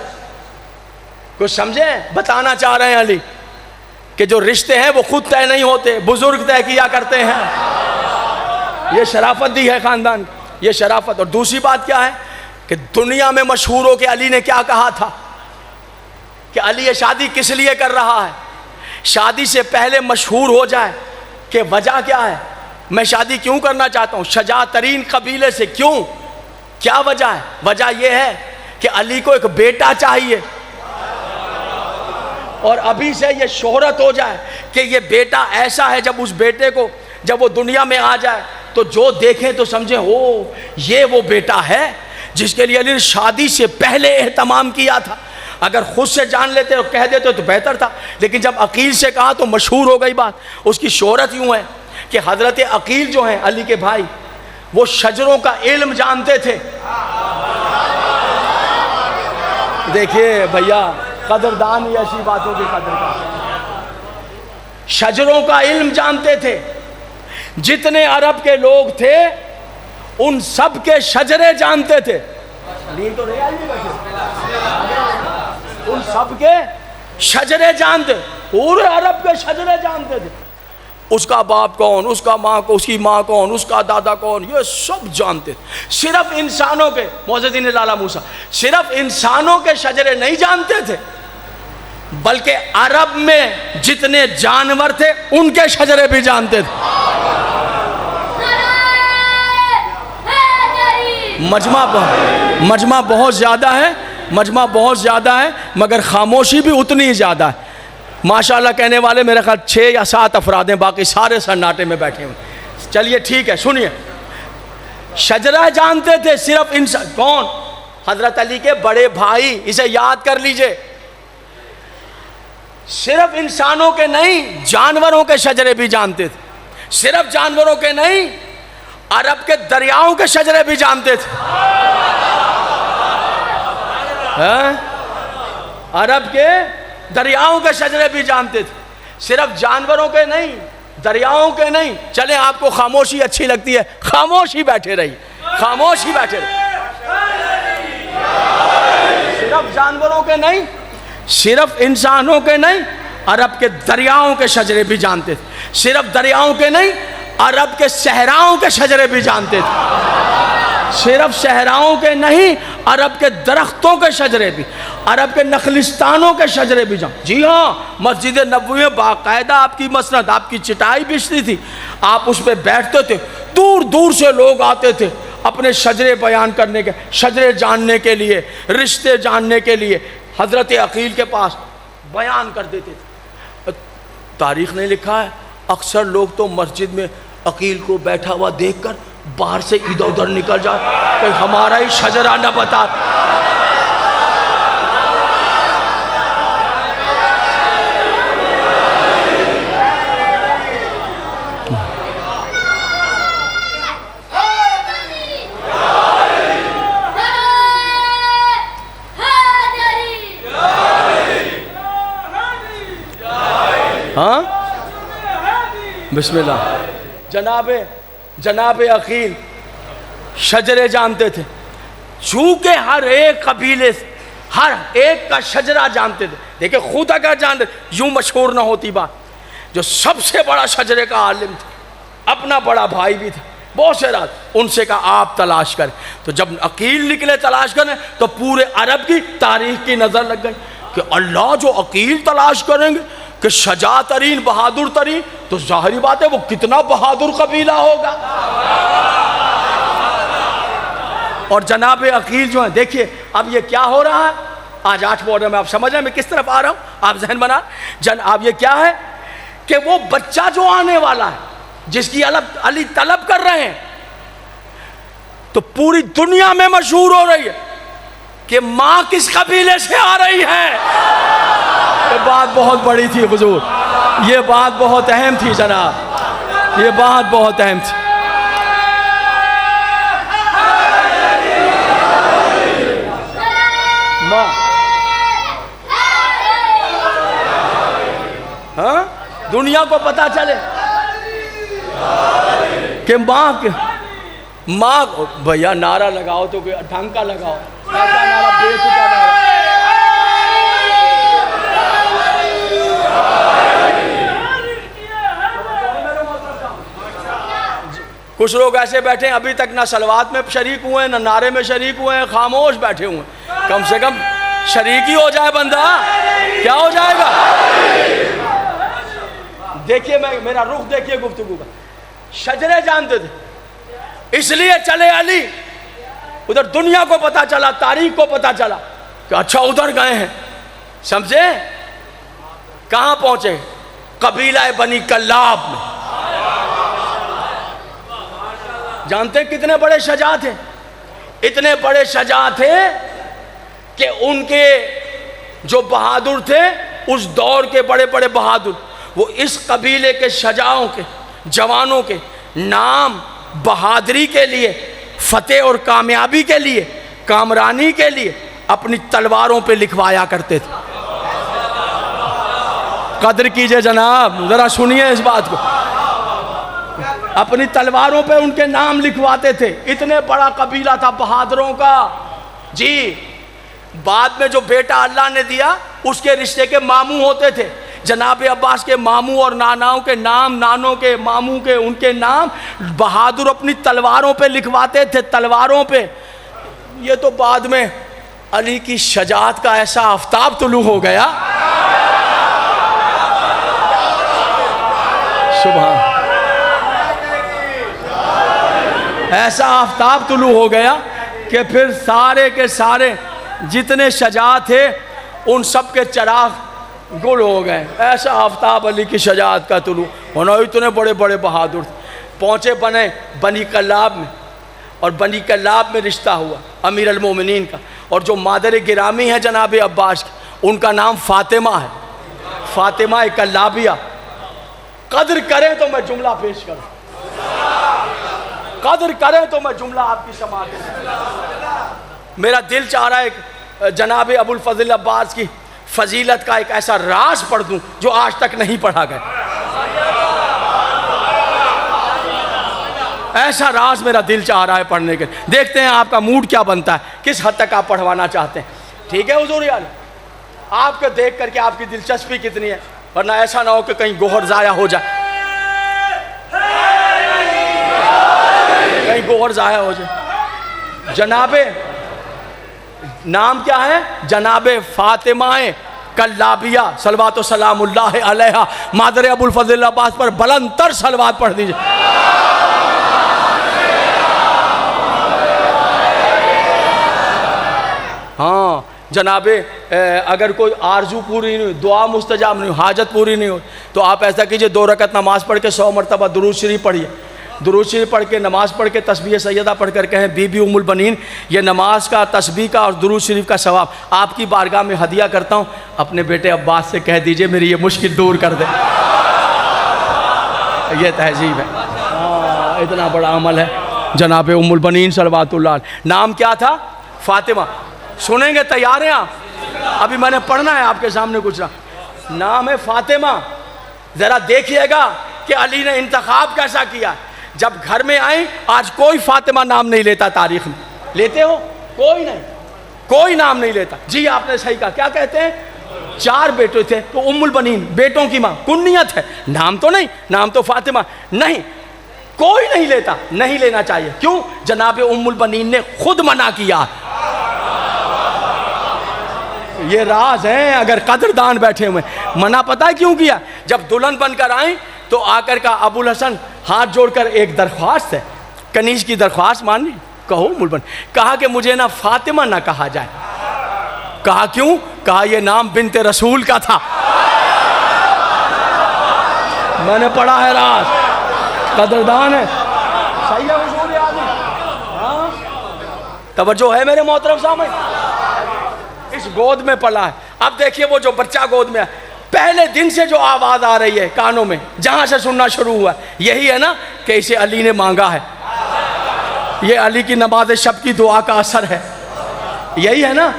कुछ समझे? बताना चाह रहे हैं अली कि जो रिश्ते हैं वो खुद तय नहीं होते, बुजुर्ग तय किया करते हैं। ये शराफत दी है खानदान, ये शराफत। और दूसरी बात क्या है कि दुनिया में मशहूर हो कि अली ने क्या कहा था कि अली ये शादी किस लिए कर रहा है। शादी से पहले मशहूर हो जाए कि वजह क्या है, मैं शादी क्यों करना चाहता हूँ, शजा तरीन कबीले से। क्यों, क्या वजह है? वजह यह है कि अली को एक बेटा चाहिए और अभी से ये शोहरत हो जाए कि ये बेटा ऐसा है, जब उस बेटे को जब वो दुनिया में आ जाए तो जो देखें तो समझे ओ ये वो बेटा है जिसके लिए अली ने शादी से पहले एहतमाम किया था। अगर खुद से जान लेते और कह देते तो बेहतर था, लेकिन जब अकील से कहा तो मशहूर हो गई बात। उसकी शोहरत यूँ है कि हज़रत अकील जो हैं अली के भाई, वो शजरों का इल्म जानते थे। देखिए भैया, कदरदान ही ऐसी बातों की कदर का, शजरों का इल्म जानते थे। जितने अरब के लोग थे उन सब के शजरे जानते थे। तो उन सब के शजरे जानते, पूरे अरब के शजरे जानते थे। उसका बाप कौन, उसका माँ को, उसकी माँ कौन, उसका दादा कौन, ये सब जानते थे। सिर्फ इंसानों के, मौजूदीन लाला मूसा, सिर्फ इंसानों के शजरे नहीं जानते थे, बल्कि अरब में जितने जानवर थे उनके शजरे भी जानते थे। मजमा बहुत ज़्यादा है, मजमा बहुत ज़्यादा है, मगर खामोशी भी उतनी ही ज़्यादा है। माशाल्लाह कहने वाले मेरे ख्याल 6 या 7 अफराद हैं, बाकी सारे सन्नाटे में बैठे हुए। चलिए ठीक है, सुनिए। शजरा जानते थे सिर्फ इंसान। कौन? हजरत अली के बड़े भाई, इसे याद कर लीजिए। सिर्फ इंसानों के नहीं, जानवरों के शजरे भी जानते थे। सिर्फ जानवरों के नहीं, अरब के दरियाओं के शजरे भी जानते थे। अरब के दरियाओं के शजरे भी जानते थे। सिर्फ जानवरों के नहीं, दरियाओं के नहीं। चले, आपको खामोशी अच्छी लगती है, खामोश ही बैठे रहिए, खामोश ही बैठे रहिए। सिर्फ जानवरों के नहीं, सिर्फ इंसानों के नहीं, अरब के दरियाओं के शजरे भी जानते थे। सिर्फ दरियाओं के नहीं, अरब के सहराओं के शजरे भी जानते थे। सिर्फ सहराओं के नहीं, अरब के दरख्तों के शजरे भी, अरब के नखलिस्तानों के शजरे भी जान। जी हाँ, मस्जिद नबवी में बाकायदा आपकी मसनद, आपकी चटाई बिछती थी, आप उस पर बैठते थे। दूर दूर से लोग आते थे अपने शजरे बयान करने के, शजरे जानने के लिए, रिश्ते जानने के लिए हजरत अकील के पास बयान कर देते थे। तारीख ने लिखा है, अक्सर लोग तो मस्जिद में अकील को बैठा हुआ देखकर बाहर से इधर उधर निकल जाए, कि हमारा ही शजरा न बता। हाँ, बिस्मिल्लाह। जनाबे अकील शजरे जानते थे, चूंकि हर एक कबीले हर एक का शजरा जानते थे। देखिए, खुद अगर जानते यूं मशहूर ना होती बात। जो सबसे बड़ा शजरे का आलिम था, अपना बड़ा भाई भी था, बहुत से रात, उनसे कहा आप तलाश करें। तो जब अकील निकले तलाश करें, तो पूरे अरब की तारीख की नजर लग गई कि अल्लाह, जो अकील तलाश करेंगे कि शजा तरीन, बहादुर तरीन, तो जाहिर बात है वो कितना बहादुर कबीला होगा। और जनाब अकील जो है, देखिए अब ये क्या हो रहा है आज 8 मुहर्रम में, आप समझ रहे हैं मैं किस तरफ आ रहा हूं, आप जहन बना। अब ये क्या है कि वो बच्चा जो आने वाला है, जिसकी अली तलब कर रहे हैं, तो पूरी दुनिया में मशहूर हो रही है कि मां किस कबीले से आ रही है। ये बात बहुत बड़ी थी हुजूर, ये बात बहुत अहम थी जनाब, ये बात बहुत अहम थी। माँ, हाँ, दुनिया को पता चले कि माँ भैया नारा लगाओ तो कोई ढंग का लगाओ, ऐसा नारा बेतुका नारा। कुछ लोग ऐसे बैठे हैं अभी तक ना सलवात में शरीक हुए हैं, ना नारे में शरीक हुए हैं, खामोश बैठे हुए हैं। कम से कम शरीक ही हो जाए बंदा, क्या हो जाएगा। देखिए, मेरा रुख देखिए गुफ्तगू का। शजरे जानते थे, इसलिए चले अली, उधर दुनिया को पता चला, तारीख को पता चला कि अच्छा उधर गए हैं, समझे। कहाँ पहुंचे? कबीला बनी कल्लाब में। जानते कितने बड़े शजा थे? इतने बड़े शजा थे कि उनके जो बहादुर थे, उस दौर के बड़े बड़े बहादुर, वो इस कबीले के शजाओं के, जवानों के नाम बहादुरी के लिए, फतेह और कामयाबी के लिए, कामरानी के लिए अपनी तलवारों पे लिखवाया करते थे। कदर कीजिए जनाब, जरा सुनिए इस बात को। अपनी तलवारों पे उनके नाम लिखवाते थे। इतने बड़ा कबीला था बहादुरों का जी। बाद में जो बेटा अल्लाह ने दिया, उसके रिश्ते के मामू होते थे। जनाब अब्बास के मामू और नानाओं के नाम, नानों के मामू के, उनके नाम बहादुर अपनी तलवारों पे लिखवाते थे, तलवारों पे। ये तो बाद में अली की शजात का ऐसा आफ्ताब तुलू हो गया, सुभान, ऐसा आफ्ताब तुलू हो गया कि फिर सारे के सारे जितने शजा थे उन सब के चराग गुल हो गए। ऐसा आफ्ताब अली की शजात का तुलू होना। इतने बड़े बड़े बहादुर थे। पहुँचे बनी कल्लाब में, और बनी कल्लाब में रिश्ता हुआ अमीर अल मोमिनीन का, और जो मादर गिरामी है जनाब अब्बास की, उनका नाम फातिमा है, फातिमा कल्लाबिया। कदर करें तो मैं जुमला पेश करूं, कदर करें तो मैं जुमला आपकी समाज में। मेरा दिल चाह रहा है जनाब अबुल फजल अब्बास की फजीलत का एक ऐसा राज पढ़ दूं जो आज तक नहीं पढ़ा गया। ऐसा राज मेरा दिल चाह रहा है पढ़ने के। देखते हैं आपका मूड क्या बनता है, किस हद तक आप पढ़वाना चाहते हैं। ठीक है हुजूर यार, आपको देख करके आपकी दिलचस्पी कितनी है, वरना ऐसा ना हो कि कहीं गोहर ज़ाया हो जाए, कहीं गोहर ज़ाया हो जाए। जनाबे नाम क्या है? जनाबे फातिमाए कल्लाबिया सलवातो सलामुल्लाह अलैहा, मादर अबुल फजल अब्बास पर बुलंद तर सलवात पढ़ दीजिए। हाँ जनाबे, अगर कोई आरजू पूरी नहीं हुई, दुआ मुस्तजाब नहीं हुई, हाजत पूरी नहीं हुई, तो आप ऐसा कीजिए 2 रकत नमाज़ पढ़ के 100 मरतबा दुरूद शरीफ पढ़िए। दुरूद शरीफ पढ़ के नमाज़ पढ़ के तस्बीह सैयदा पढ़ कर कहें बीबी उम्मुल बनीन, ये नमाज का, तस्बीह का और दुरूद शरीफ का सवाब आपकी बारगाह में हदिया करता हूँ। अपने बेटे अब्बास से कह दीजिए मेरी ये मुश्किल दूर कर दे। ये तहजीब है। हाँ, इतना बड़ा अमल है जनाब उम्मुल बनीन सलवातुल्लाह। नाम क्या था? फातिमा। सुनेंगे? तैयार हैं आप? अभी मैंने पढ़ना है आपके सामने कुछ ना। नाम है फातिमा। ज़रा देखिएगा कि अली ने इंतखाब कैसा किया। जब घर में आए, आज कोई फातिमा नाम नहीं लेता तारीख में। लेते हो? कोई नहीं, कोई नाम नहीं लेता। जी आपने सही कहा। क्या कहते हैं? 4 बेटे थे तो उम्मुल बनीन, बेटों की माँ, कुन्नियत है, नाम तो नहीं, नाम तो फातिमा नहीं, कोई नहीं लेता, नहीं लेना चाहिए। क्यों? जनाब उम्मुल बनीन ने खुद मना किया। ये राज है, अगर कदरदान बैठे हुए। मना पता है क्यों किया? जब दुल्हन बनकर आए तो आकर का अबुल हसन हाथ जोड़कर एक दरख्वास्त है, कनीज की दरख्वास्त मानी। कहो मुलबन। कहा कि मुझे ना फातिमा ना कहा जाए। कहा क्यों? कहा ये नाम बिन्ते रसूल का था। मैंने पढ़ा है राज, कदरदान है। सही है हुजूर आज़म। हाँ, तवज्जो है मेरे मोहतरम साहब। इस गोद में पला है। अब देखिए वो जो बच्चा गोद में है, पहले दिन से जो आवाज़ आ रही है कानों में, जहाँ से सुनना शुरू हुआ, यही है ना कि इसे अली ने मांगा है। ये अली की नमाज शब की दुआ का असर है। यही है ना,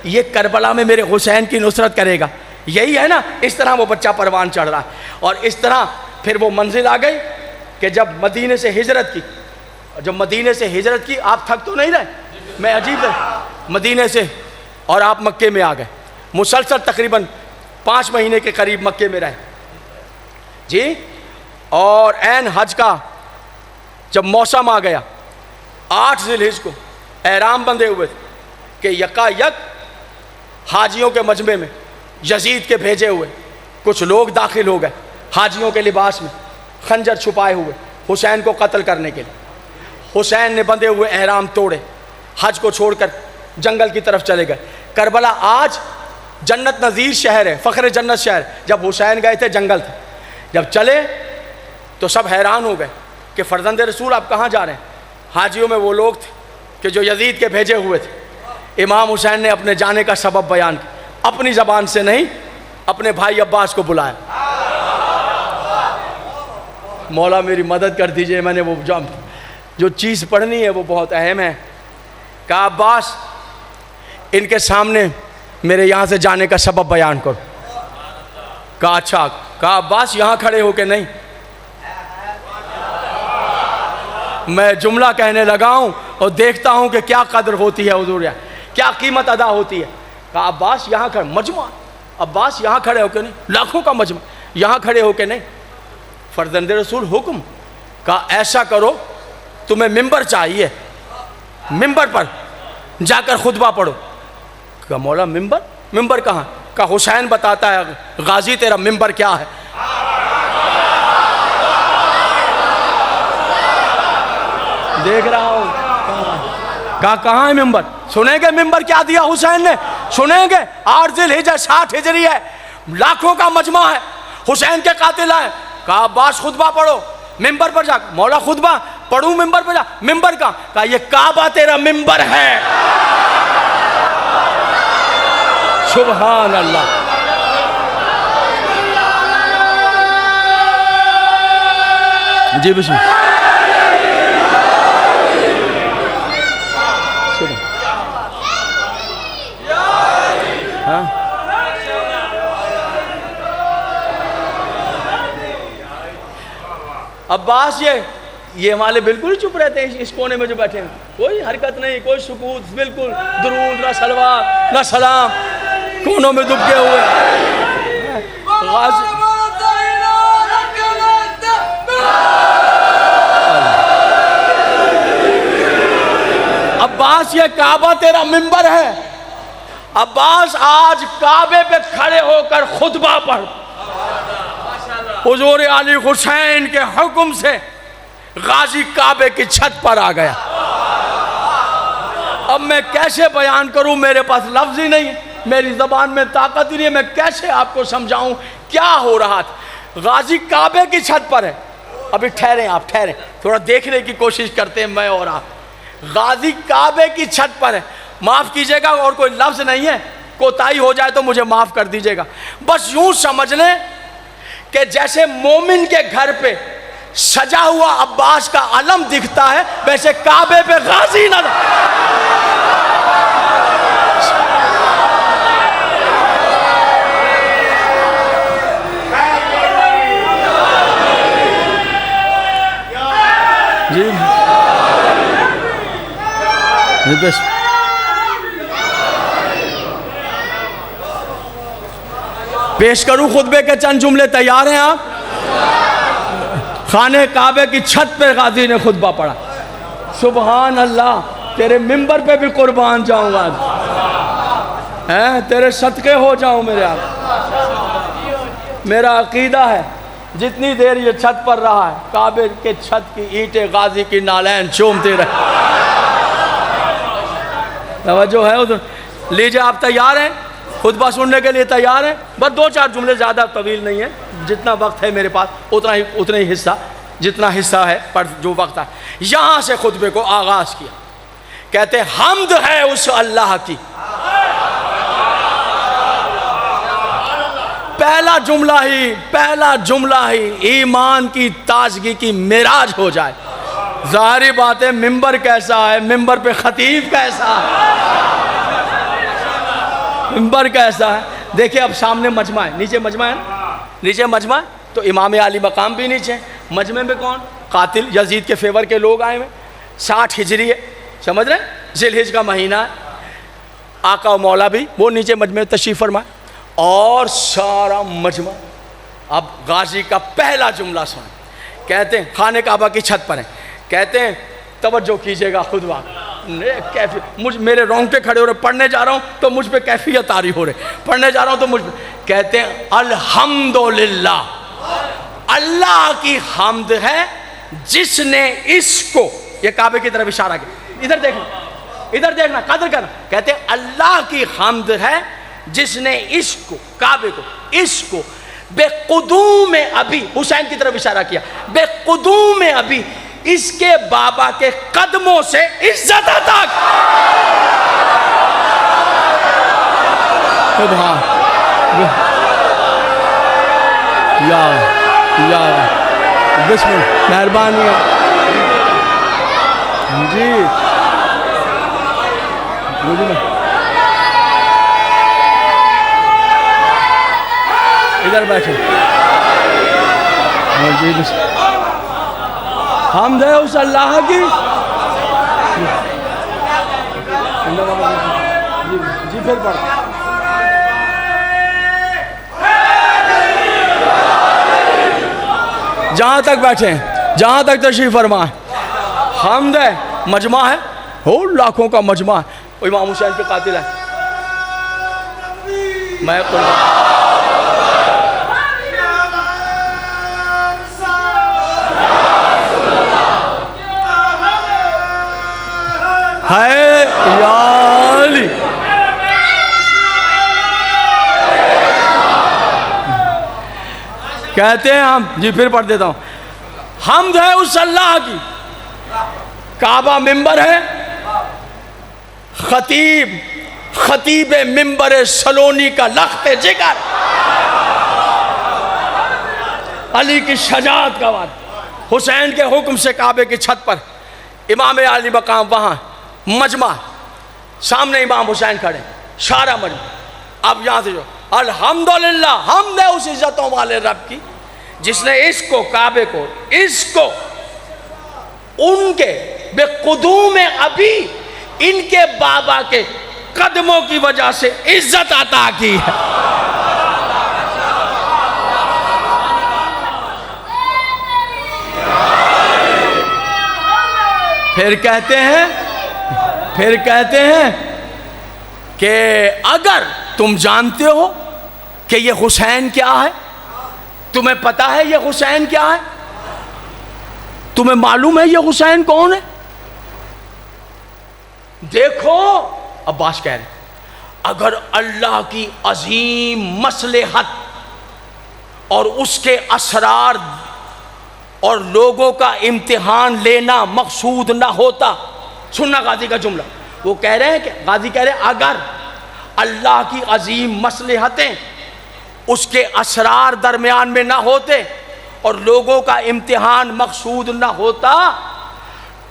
ये करबला में मेरे हुसैन की नुसरत करेगा। यही है ना, इस तरह वो बच्चा परवान चढ़ रहा है। और इस तरह फिर वो मंजिल आ गई कि जब मदीने से हिजरत की, जब मदीने से हिजरत की, आप थक तो नहीं रहे? मैं अजीब है, मदीने से और आप मक्के में आ गए। मुसलसल तकरीबन 5 महीने के करीब मक्के में रहे जी। और ऐन हज का जब मौसम आ गया, 8 ज़िलहिज को एहराम बंधे हुए थे कि यकायक हाजियों के मजमे में यजीद के भेजे हुए कुछ लोग दाखिल हो गए, हाजियों के लिबास में, खंजर छुपाए हुए, हुसैन को कत्ल करने के लिए। हुसैन ने बंधे हुए एहराम तोड़े, हज को छोड़कर जंगल की तरफ चले गए। करबला आज जन्नत नज़ीर शहर है, फ़ख्र जन्नत शहर। जब हुसैन गए थे जंगल था। जब चले तो सब हैरान हो गए कि फ़र्जंद रसूल आप कहाँ जा रहे हैं। हाजियों में वो लोग थे कि जो यजीद के भेजे हुए थे। इमाम हुसैन ने अपने जाने का सबब बयान किया, अपनी ज़बान से नहीं, अपने भाई अब्बास को बुलाया। मौला मेरी मदद कर दीजिए, मैंने वो जो चीज़ पढ़नी है वो बहुत अहम है। कहा अब्बास इनके सामने मेरे यहाँ से जाने का सबब बयान करो। कहा अच्छा। कहा अब्बास यहाँ खड़े हो के नहीं, मैं जुमला कहने लगा हूँ और देखता हूँ कि क्या कदर होती है हुजूर, क्या कीमत अदा होती है। कहा अब्बास यहाँ खड़े, मजमा अब्बास यहाँ खड़े होके नहीं, लाखों का मजमा यहाँ खड़े होके नहीं, फर्जंद रसूल हुक्म। कहा ऐसा करो, तुम्हें मिंबर चाहिए, मिंबर पर जाकर खुतबा पढ़ो। कहा मौला मिंबर? मिंबर कहाँ? कहा हुसैन बताता है गाजी तेरा मिंबर क्या है। देख रहा हूँ। कहा कहाँ है मिंबर? सुनेंगे मिंबर क्या दिया हुसैन ने? सुनेंगे। 8 ज़िलहिज्जा 60 हिजरी है, लाखों का मजमा है, हुसैन के कातिल आए। कहा अब्बास खुतबा पढ़ो। मिंबर पर जा। मौला खुतबा पढ़ूं मिंबर पर जा? मिंबर कहा ये काबा तेरा मिंबर है। सुभान अल्लाह। जी बिस्मिल्लाह। हाँ अब्बास ये हमारे बिल्कुल ही चुप रहते हैं इस कोने में जो बैठे हैं, कोई हरकत नहीं, कोई सुकूत, बिल्कुल दुरूद ना सलवात ना सलाम, कोनों में दुबके हुए। अब्बास ये काबा तेरा मिंबर है। अब्बास आज काबे पे खड़े होकर खुतबा पढ़। हुजूर अली हुसैन के हुक्म से गाजी काबे की छत पर आ गया। अब मैं कैसे बयान करूं, मेरे पास लफ्ज ही नहीं है, मेरी ज़बान में ताकत ही नहीं है, मैं कैसे आपको समझाऊं क्या हो रहा था। गाजी काबे की छत पर है। अभी ठहरें, आप ठहरें, थोड़ा देखने की कोशिश करते हैं मैं और आप। गाजी काबे की छत पर है। माफ़ कीजिएगा और कोई लफ्ज़ नहीं है, कोताही हो जाए तो मुझे माफ़ कर दीजिएगा। बस यूं समझ लें कि जैसे मोमिन के घर पे सजा हुआ अब्बास का अलम दिखता है, वैसे काबे पे गाजी नजर। जी बस पेश करूं खुतबे के चंद जुमले, तैयार हैं आप? खाने काबे की छत पे गाजी ने खुतबा पढ़ा। सुभान अल्लाह, तेरे मिंबर पे भी कुर्बान जाऊंगा, हैं तेरे सदके हो जाऊं मेरे आप। मेरा अकीदा है जितनी देर ये छत पर रहा है, काबे के छत की ईंटें गाजी की नालैन चूमते रहे। तवज्जो है उधर? लीजिए, आप तैयार हैं? खुतबा सुनने के लिए तैयार हैं? बस दो चार जुमले, ज़्यादा तवील नहीं है, जितना वक्त है मेरे पास उतना ही हिस्सा, जितना हिस्सा है पर जो वक्त है। यहाँ से खुतबे को आगाज़ किया। कहते हम्द है उस अल्लाह की। पहला जुमला ही ईमान की ताजगी की मेराज हो जाए। ज़ाहिरी बात है, मिंबर कैसा है, मिंबर पे खतीब कैसा है, मिंबर कैसा है। देखिए अब सामने मजमा है, नीचे मजमा है ना, नीचे मजमा है तो इमाम अली मकाम भी नीचे, मजमे में कौन? कातिल यजीद के फेवर के लोग आए हुए। 60 हिजरी है, समझ रहे हैं, जिलहिज का महीना है। आका और मौला भी वो नीचे मजमे में तशरीफ़ फरमाए और सारा मजमा। अब गाजी का पहला जुमला सुन। कहते हैं खाने काबा की छत पर है। कहते हैं तवज्जो कीजिएगा खुतबा। मुझ मेरे रोंगटे खड़े हो रहे, पढ़ने जा रहा हूँ तो मुझ पे कैफियत तारी हो रही, पढ़ने जा रहा हूँ तो मुझ पे। कहते हैं अल्हम्दुलिल्लाह, अल्लाह की हम्द है जिसने इसको, ये काबे की तरफ इशारा किया, इधर देखना, इधर देखना, कदर करना। कहते हैं अल्लाह की हम्द है जिसने इसको, काबे को, इसको बेकुदूम अभी, हुसैन की तरफ इशारा किया, बेकुदूम अभी इसके बाबा के कदमों से इज्जत तक। या बिस्मिल्लाह, मेहरबानी जी, इधर बैठे जी। हम्द है उस अल्लाह की। जी फिर पढ़। जहाँ तक बैठे, जहाँ तक तशरीफ़ फरमा है, हम्द है, मजमा है, हो लाखों का मजमा है। इमाम हुसैन के कातिल है। मैं है याली। कहते हैं हम, जी फिर पढ़ देता हूँ, हमद है उस अल्लाह की। काबा मिंबर है, खतीब मिंबर सलोनी का लख्त जिगर, अली की शजाअत का वाद। हुसैन के हुक्म से काबे की छत पर इमाम अली मकाम, वहाँ मजमा, सामने इमाम हुसैन खड़े, सारा मजमा। अब यहाँ से जो अल्हम्दुलिल्लाह, हमद है उस इज्जतों वाले रब की जिसने इसको, काबे को, इसको उनके बेकुदूम अभी इनके बाबा के कदमों की वजह से इज्जत अता की है। फिर कहते हैं कि अगर तुम जानते हो कि ये हुसैन क्या है, तुम्हें पता है ये हुसैन क्या है, तुम्हें मालूम है ये हुसैन कौन है, देखो। अब्बास कह रहे अगर अल्लाह की अजीम मसलहत और उसके असरार और लोगों का इम्तिहान लेना मकसूद ना होता। सुनना गाजी का जुमला, वो कह रहे हैं कि गाजी कह रहे हैं अगर अल्लाह की अजीम मसलहतें उसके असरार दरमियान में ना होते और लोगों का इम्तिहान मकसूद ना होता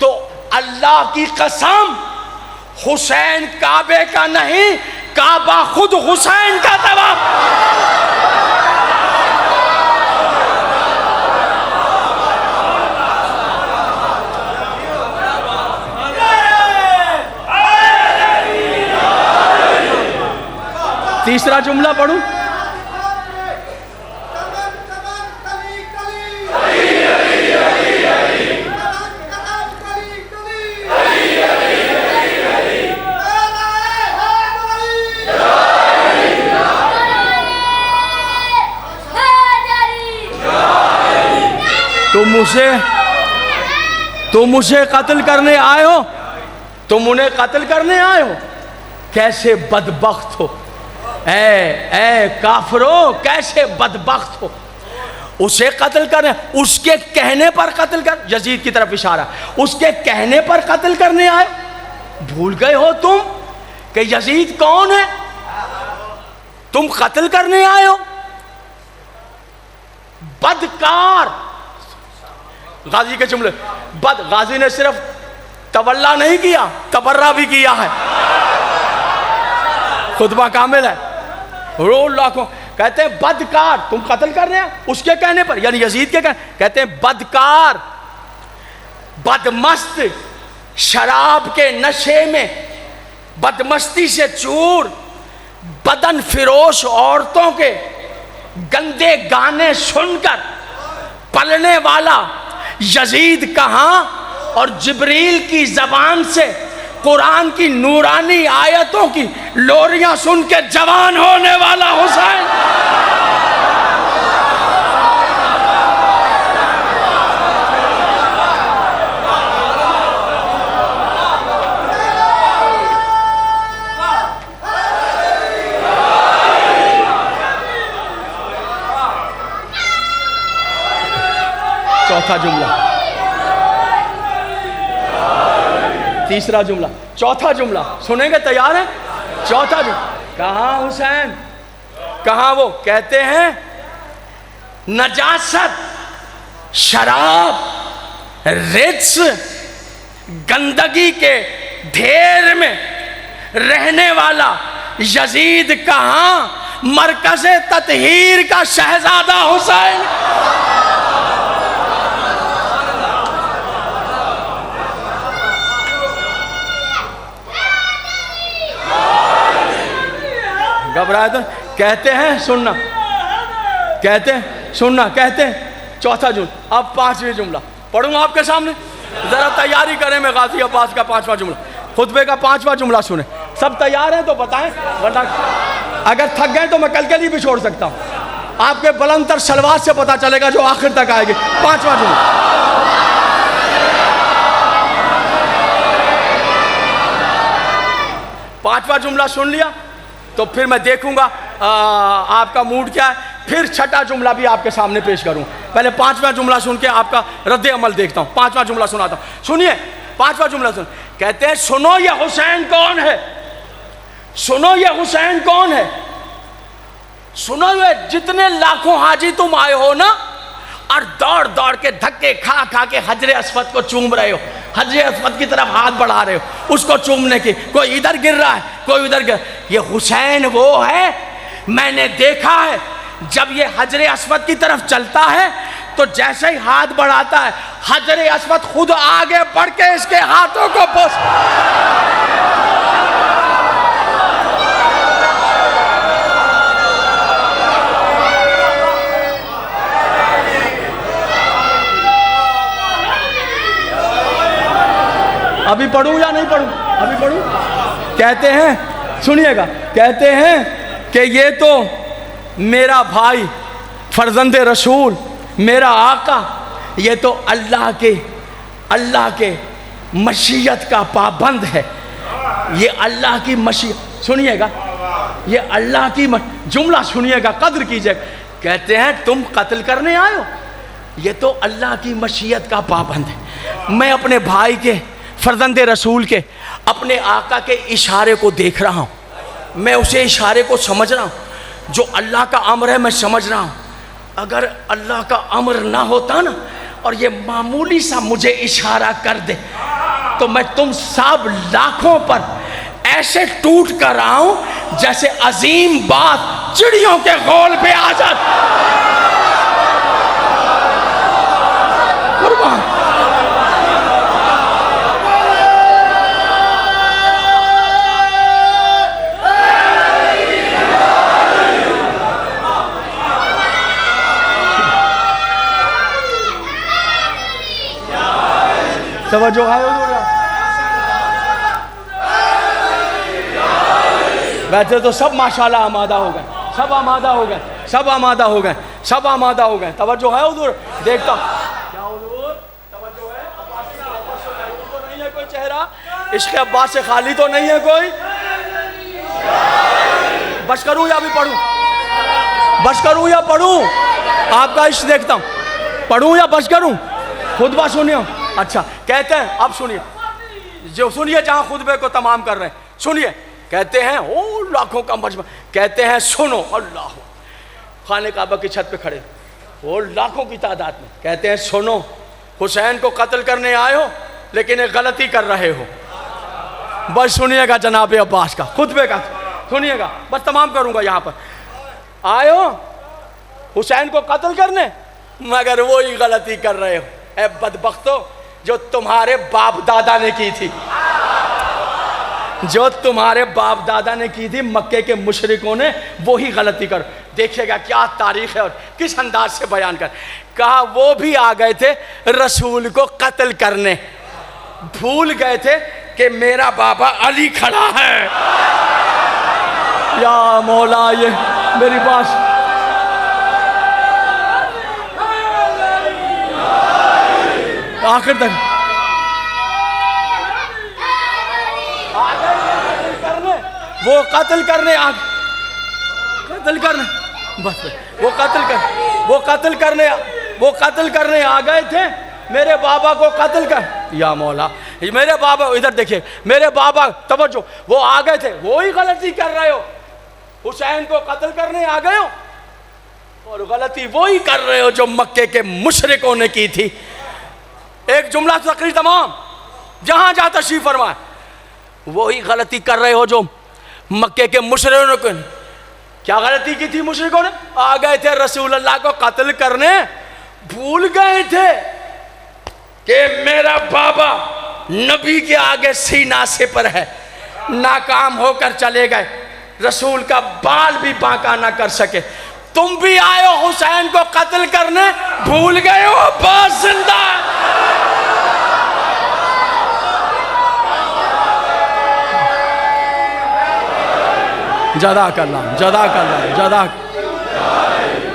तो अल्लाह की कसम हुसैन काबे का नहीं, काबा खुद हुसैन का तवाफ। तीसरा जुमला पढ़ूं, तुम उसे कत्ल करने आए हो, तुम उन्हें कत्ल करने आए हो, कैसे बदबख्त हो, ए काफिरो, कैसे बदबख्त हो। उसे कत्ल करने, उसके कहने पर कत्ल कर, यजीद की तरफ इशारा, उसके कहने पर कत्ल करने आए। भूल गए हो तुम कि यजीद कौन है, तुम कत्ल करने आए हो। बदकार, गाजी के जुमले, गाजी ने सिर्फ तवल्ला नहीं किया, तबर्रा भी किया है। खुतबा कामिल है, रो लाखों। कहते हैं बदकार, तुम कत्ल कर रहे हैं उसके कहने पर, यानी यजीद के कहते हैं बदकार, बदमस्त, शराब के नशे में बदमस्ती से चूर, बदन फिरोश औरतों के गंदे गाने सुनकर पलने वाला यजीद कहाँ, और जिब्रील की जबान से कुरान की नूरानी आयतों की लोरियां सुन के जवान होने वाला हुसैन। चौथा जुमला, तीसरा जुमला, चौथा जुमला सुनेंगे, तैयार है? चौथा जुमला, कहाँ हुसैन, कहाँ वो? कहते हैं नजासत, शराब, रिज्स, गंदगी के ढेर में रहने वाला यजीद कहाँ, मरकज़े ततहीर का शहजादा हुसैन। घबराए तो कहते हैं सुनना, कहते हैं सुनना, कहते हैं चौथा जुमला। अब पांचवी जुमला पढ़ूंगा आपके सामने, जरा तैयारी करें। मैं गाजी अब्बास का पांचवा जुमला, खुतबे का पांचवा जुमला सुने। सब तैयार हैं तो बताएं, वरना अगर थक गए तो मैं कल के लिए भी छोड़ सकता हूं। आपके बुलंदतर सलवार से पता चलेगा जो आखिर तक आएगी। पांचवा जुमला, पांचवा जुमला सुन लिया तो फिर मैं देखूंगा आपका मूड क्या है, फिर छठा जुमला भी आपके सामने पेश करूं। पहले 5वां जुमला सुन के आपका रद्द अमल देखता हूँ। 5वां जुमला सुनाता हूँ, सुनिए। 5वां जुमला सुन, कहते हैं सुनो ये हुसैन कौन है, सुनो ये हुसैन कौन है, सुनो ये जितने लाखों हाजी तुम आए हो ना और दौड़ दौड़ के धक्के खा खा के हजरे अस्वद को चूम रहे हो, हजरे अस्वद की तरफ हाथ बढ़ा रहे हो उसको चूमने की, कोई इधर गिर रहा है कोई उधर गिर, ये हुसैन वो है, मैंने देखा है जब ये हजरे अस्वद की तरफ चलता है तो जैसे ही हाथ बढ़ाता है हजरे अस्वद खुद आगे बढ़ के इसके हाथों को बस अभी पढ़ूं या नहीं पढ़ूं, अभी पढ़ूं। कहते हैं सुनिएगा, कहते हैं कि ये तो मेरा भाई फर्जंद रसूल मेरा आका, ये तो अल्लाह के मशीयत का पाबंद है, ये अल्लाह की मशीयत, सुनिएगा ये अल्लाह की जुमला सुनिएगा, कद्र कीजिए। कहते हैं तुम कत्ल करने आए हो, ये तो अल्लाह की मशीयत का पाबंद है, मैं अपने भाई के फर्जंद रसूल के अपने आका के इशारे को देख रहा हूँ, मैं उसे इशारे को समझ रहा हूँ, जो अल्लाह का अम्र है मैं समझ रहा हूँ, अगर अल्लाह का अम्र ना होता ना और ये मामूली सा मुझे इशारा कर दे तो मैं तुम सब लाखों पर ऐसे टूट कर आऊं जैसे अजीम बात चिड़ियों के गोल पे आ जाती। तवज्जो है वैसे तो सब माशाल्लाह आमादा हो गए, सब आमादा हो गए, सब आमादा हो गए, सब आमादा हो गए। तवज्जो है हुजूर, देखता क्या हुजूर तवज्जो है, अब्बास तो नहीं है कोई चेहरा, इश्क़ अब्बास से खाली तो नहीं है कोई, बस करूं या भी पढ़ूं, बस करूं या पढ़ूं, आपका इश्क़ देखता हूं, पढ़ूं या बस करूं, खुतबा सुनिए। अच्छा कहते हैं अब सुनिए, जो सुनिए जहां खुतबे को तमाम कर रहे हैं सुनिए, कहते हैं ओ लाखों का मजमा, कहते हैं सुनो अल्लाह, खाने काबा की छत पे खड़े वो लाखों की तादाद में, कहते हैं सुनो हुसैन को कत्ल करने आए हो लेकिन एक गलती कर रहे हो, बस सुनिएगा जनाब अब्बास का खुतबे का सुनिएगा, बस तमाम करूंगा। यहाँ पर आए हो हुसैन को कत्ल करने मगर वो ही गलती कर रहे हो, ए बदबख्तो जो तुम्हारे बाप दादा ने की थी, जो तुम्हारे बाप दादा ने की थी मक्के के मुशरिकों ने वही गलती कर, देखिएगा क्या तारीख है और किस अंदाज से बयान कर, कहा वो भी आ गए थे रसूल को कत्ल करने, भूल गए थे कि मेरा बाबा अली खड़ा है। या मौला ये मेरी बात आखिर तक वो कत्ल करने बस वो कत्ल करने आ गए थे मेरे बाबा को कत्ल कर, या मौला मेरे बाबा इधर देखिए, मेरे बाबा तवज्जो वो आ गए थे, वो ही गलती कर रहे हो, हुसैन को कत्ल करने आ गए हो और गलती वो ही कर रहे हो जो मक्के के मुशरिकों ने की थी। एक जुमला तकरीर तमाम जहां जा तशरीफ फरमाए, वो ही गलती कर रहे हो जो मक्के के मुशरिकों ने, क्या गलती की थी मुशरिकों ने, आ गए थे रसूल अल्लाह को कत्ल करने, भूल गए थे कि मेरा बाबा नबी के आगे सीना से पर है, नाकाम होकर चले गए, रसूल का बाल भी बांका ना कर सके, तुम भी आए हो हुसैन को कत्ल करने, भूल गए हो अब्बास जिंदा। जदा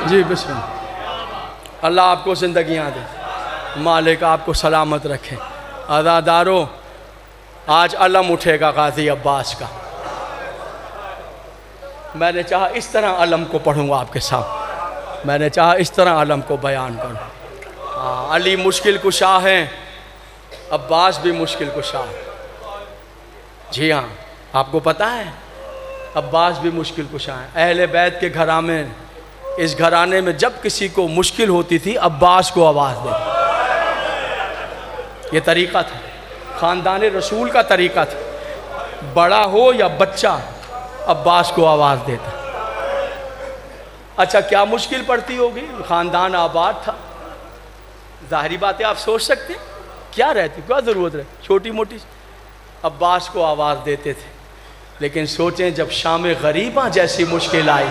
जी बिस्मिल्लाह। अल्लाह आपको ज़िंदगियाँ दे, मालिक आपको सलामत रखे। अज़ादारों आज अलम उठेगा गाजी अब्बास का, मैंने चाहा इस तरह अलम को पढ़ूंगा आपके साथ, मैंने चाहा इस तरह आलम को बयान करूँ। हाँ, अली मुश्किल कुशा हैं, अब्बास भी मुश्किल कुशा है। जी हाँ, आपको पता है अब्बास भी मुश्किल कुशा है। अहले बैत के घराने, इस घराने में जब किसी को मुश्किल होती थी अब्बास को आवाज़ दे, ये तरीक़ा था, ख़ानदान रसूल का तरीक़ा था। बड़ा हो या बच्चा अब्बास को आवाज़ देता। अच्छा, क्या मुश्किल पड़ती होगी, ख़ानदान आबाद था, ज़ाहिरी बात है, आप सोच सकते हैं क्या रहती, क्या ज़रूरत रहे, छोटी मोटी। अब्बास को आवाज़ देते थे। लेकिन सोचें जब शाम गरीबा जैसी मुश्किल आई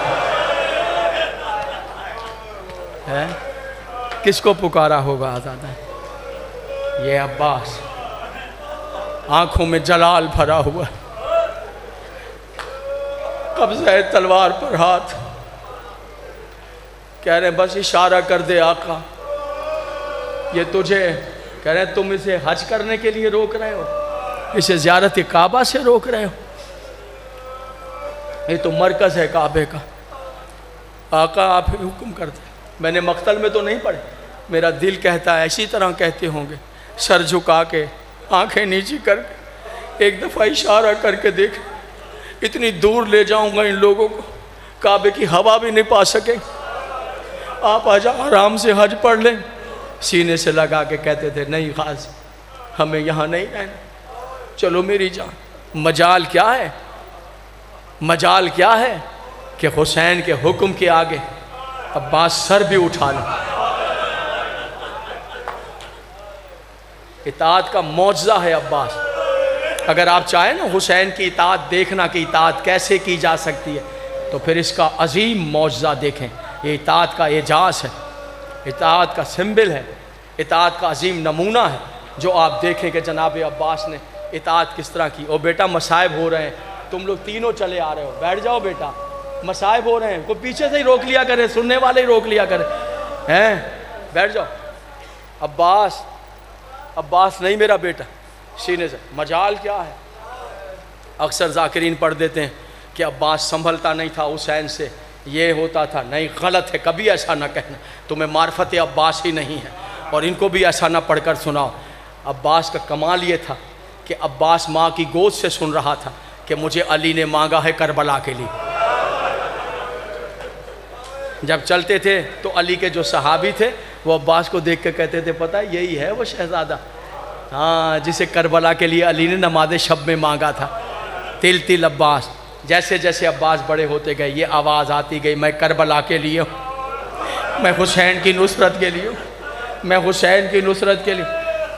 है, किसको पुकारा होगा आज़ादा? ये अब्बास, आंखों में जलाल भरा हुआ, कब्ज़ा है तलवार पर हाथ, कह रहे हैं बस इशारा कर दे आका। ये तुझे कह रहे हैं तुम इसे हज करने के लिए रोक रहे हो, इसे ज़ियारत काबा से रोक रहे हो, ये तो मरकज़ है काबे का। आका आप ही हुक्म करते। मैंने मक्तल में तो नहीं पढ़े, मेरा दिल कहता है इसी तरह कहते होंगे, सर झुका के आंखें नीची करके एक दफ़ा इशारा करके देख, इतनी दूर ले जाऊंगा इन लोगों को, काबे की हवा भी नहीं पा सके। आप आजा आराम से हज पढ़ लें। सीने से लगा के कहते थे नहीं गाज़ी, हमें यहाँ नहीं रहना, चलो मेरी जान। मजाल क्या है, मजाल क्या है कि हुसैन के हुक्म के आगे अब्बास सर भी उठा लें। इताअत का मौजज़ा है अब्बास। अगर आप चाहें ना हुसैन की इताअत देखना कि इताअत कैसे की जा सकती है, तो फिर इसका अजीम मौजज़ा देखें। ये इताअत का एजाज़ है, इताअत का सिंबल है, इताअत का अजीम नमूना है, जो आप देखें कि जनाब अब्बास ने इताअत किस तरह की। और बेटा मसाइब हो रहे हैं, तुम लोग तीनों चले आ रहे हो, बैठ जाओ बेटा, मसाइब हो रहे हैं, कोई पीछे से ही रोक लिया करे, सुनने वाले ही रोक लिया करे, हैं बैठ जाओ। अब्बास, अब्बास नहीं मेरा बेटा, सीने से। मजाल क्या है, अक्सर ज़ाकिरीन पढ़ देते हैं कि अब्बास संभलता नहीं था हुसैन से, ये होता था। नहीं, गलत है, कभी ऐसा ना कहना, तुम्हें मार्फत अब्बास ही नहीं है, और इनको भी ऐसा ना पढ़कर सुनाओ। अब्बास का कमाल ये था कि अब्बास माँ की गोद से सुन रहा था कि मुझे अली ने मांगा है करबला के लिए। जब चलते थे तो अली के जो सहाबी थे वो अब्बास को देख के कहते थे पता है यही है वो शहज़ादा, हाँ, जिसे करबला के लिए अली ने नमाज शब में मांगा था। तिल तिल अब्बास। जैसे जैसे अब्बास बड़े होते गए ये आवाज़ आती गई, मैं करबला के लिए हूँ, मैं हुसैन की नुसरत के लिए हूँ, मैं हुसैन की नुसरत के लिए।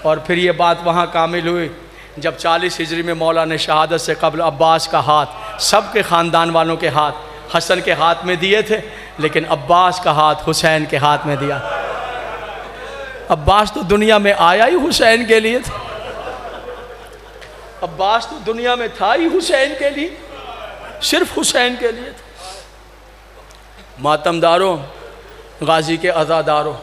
और फिर ये बात वहाँ कामिल हुई जब 40 हिजरी में मौला ने शहादत से कबल अब्बास का हाथ सबके ख़ानदान वालों के हाथ हसन के हाथ में दिए थे, लेकिन अब्बास का हाथ हुसैन के हाथ में दिया। अब्बास तो दुनिया में आया ही हुसैन के लिए था, अब्बास तो दुनिया में था ही हुसैन के लिए, सिर्फ हुसैन के लिए था। मातमदारों, गाजी के अज़ादारों,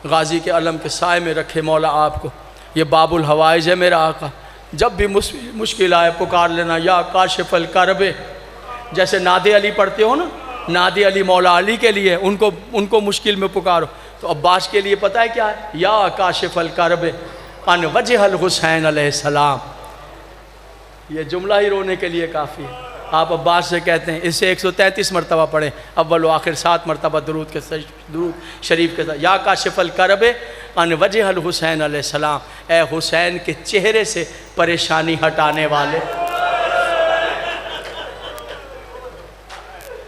गाजी के अलम के साए में रखे मौला आपको। ये बाबुल हवाइज है मेरा आका, जब भी मुश्किल आए पुकार लेना या काशिफल करबे। जैसे नादे अली पढ़ते हो ना, नादे अली मौला अली के लिए, उनको मुश्किल में पुकारो। तो अब्बास के लिए पता है क्या है, या काशिफल करबे अन वजहल हुसैन अलैहिस्सलाम। ये जुमला ही रोने के लिए काफ़ी है। आप अब्बास से कहते हैं, इसे 133 मरतबा पढ़ें, अव्वल व आखिर 7 मरतबा दरूद शरीफ के साथ। या काशिफल करबे अन वजहल हुसैन अलैहिस्सलाम, ए हुसैन के चेहरे से परेशानी हटाने वाले।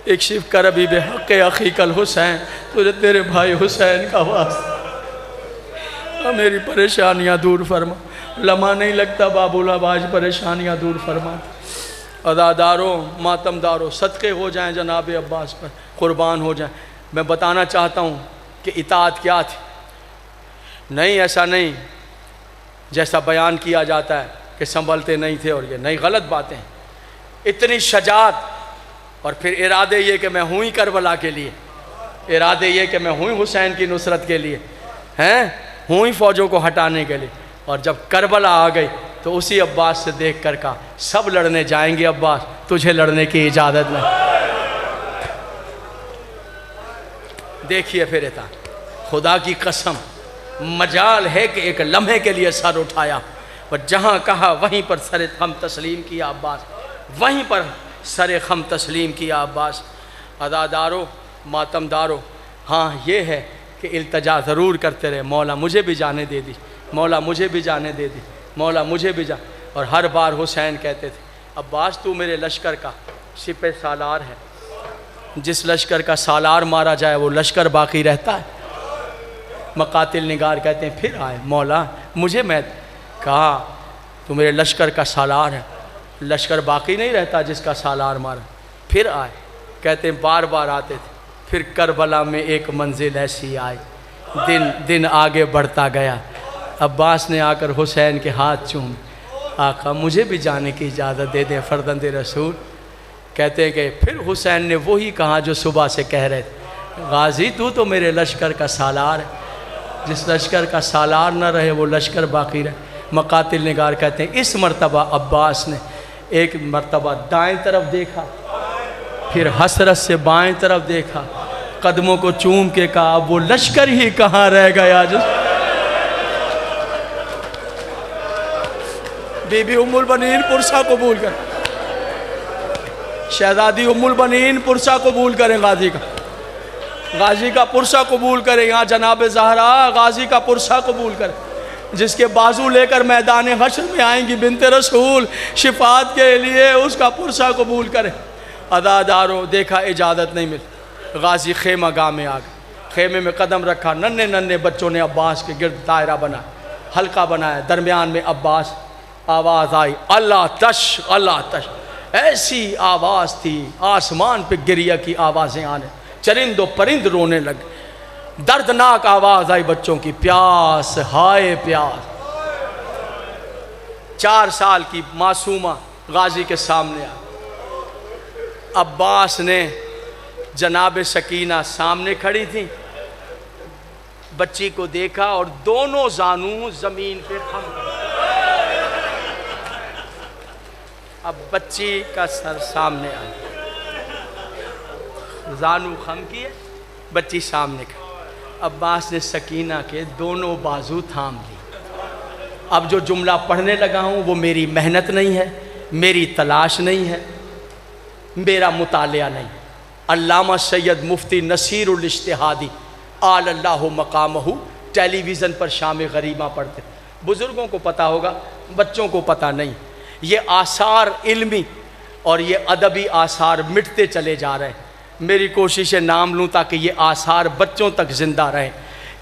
एक शिव करबी बेहक़ अख़ीकल हुसैन, तुझे तेरे भाई हुसैन का वास्ता, मेरी परेशानियाँ दूर फरमा। लम्हा नहीं लगता बाबुल आवाज परेशानियाँ दूर फरमा। अदादारों, मातमदारों, सदक़े हो जाएं जनाब अब्बास पर, क़ुरबान हो जाएं। मैं बताना चाहता हूँ कि इताअत क्या थी। नहीं, ऐसा नहीं जैसा बयान किया जाता है कि संभलते नहीं थे, और ये नहीं, गलत बातें। इतनी शजात, और फिर इरादे ये कि मैं हूँ ही करबला के लिए, इरादे ये कि मैं हूँ ही हुसैन की नुसरत के लिए, हैं, हूँ ही फ़ौजों को हटाने के लिए। और जब करबला आ गई तो उसी अब्बास से देख कर कहा, सब लड़ने जाएंगे अब्बास, तुझे लड़ने की इजाज़त नहीं। देखिए फिर इता, खुदा की कसम मजाल है कि एक लम्हे के लिए सर उठाया और जहाँ कहा वहीं पर सर खम तस्लीम किया अब्बास, वहीं पर सर खम तस्लीम किया अब्बास। अदादारो मातमदारो, हाँ ये है कि इल्तजा ज़रूर करते रहे, मौला मुझे भी जाने दे दी, मौला मुझे भी जाने दे दी, मौला मुझे भी जा। और हर बार हुसैन कहते थे अब्बास तू मेरे लश्कर का सिपह सालार है, जिस लश्कर का सालार मारा जाए वो लश्कर बाकी रहता है। मकातिल निगार कहते हैं फिर आए मौला मुझे, मैं कहा तू मेरे लश्कर का सालार है, लश्कर बाकी नहीं रहता जिसका सालार मारा। फिर आए, कहते हैं बार बार आते थे। फिर करबला में एक मंजिल ऐसी आई, दिन दिन आगे बढ़ता गया। अब्बास ने आकर हुसैन के हाथ चूम, आका मुझे भी जाने की इजाज़त दे दें फर्जंद रसूल। कहते हैं कि फिर हुसैन ने वही कहा जो सुबह से कह रहे थे, गाजी तू तो मेरे लश्कर का सालार है, जिस लश्कर का सालार न रहे वो लश्कर बाकी रहे। मकातिल निगार कहते हैं इस मर्तबा अब्बास ने एक मर्तबा दाएं तरफ देखा, फिर हसरत से बाएं तरफ देखा, कदमों को चूम के कहा अब वो लश्कर ही कहाँ रह गया जो बीबी उम्मुल बनीन पुरसा कबूल कर, शहजादी उम्मुल बनीन पुरसा कबूल करें, गाजी का पुरसा कबूल करें। यहाँ जनाब ज़हरा गाजी का पुरसा कबूल करें, जिसके बाजू लेकर मैदान हश्र में आएंगी बिनते रसूल शिफात के लिए, उसका पुरसा कबूल करें। अदादारों देखा इजाज़त नहीं मिली, गाजी खेमा गाह में आ गए, खेमे में कदम रखा, नन्हे नन्हे बच्चों ने अब्बास के गिर्द दायरा बनाया, हल्का बनाया, दरमियान में अब्बास। आवाज़ आई अल्लाह तश अल्लाह तश, ऐसी आवाज़ थी आसमान पे गिरिया की आवाज़ें आने, चरिंदो परिंद रोने लगे, दर्दनाक आवाज़ आई बच्चों की, प्यास हाय प्यास। 4 साल की मासूमा गाजी के सामने आ, अब्बास ने जनाब सकीना सामने खड़ी थी, बच्ची को देखा और दोनों जानू ज़मीन पे खम गए। अब बच्ची का सर सामने आया, जानू खम किए, बच्ची सामने खड़ी। अब्बास ने सकीना के दोनों बाजू थाम ली। अब जो जुमला पढ़ने लगा हूँ वो मेरी मेहनत नहीं है, मेरी तलाश नहीं है, मेरा मुतालिया नहीं। अल्लामा सैयद मुफ्ती नसीरुल इज्तिहादी आलल्लाहु मकामहू टेलीविज़न पर शाम गरीबा पढ़ते, बुज़ुर्गों को पता होगा, बच्चों को पता नहीं। ये आसार इल्मी और ये अदबी आसार मिटते चले जा रहे हैं। मेरी कोशिश है नाम लूँ ताकि ये आसार बच्चों तक ज़िंदा रहें,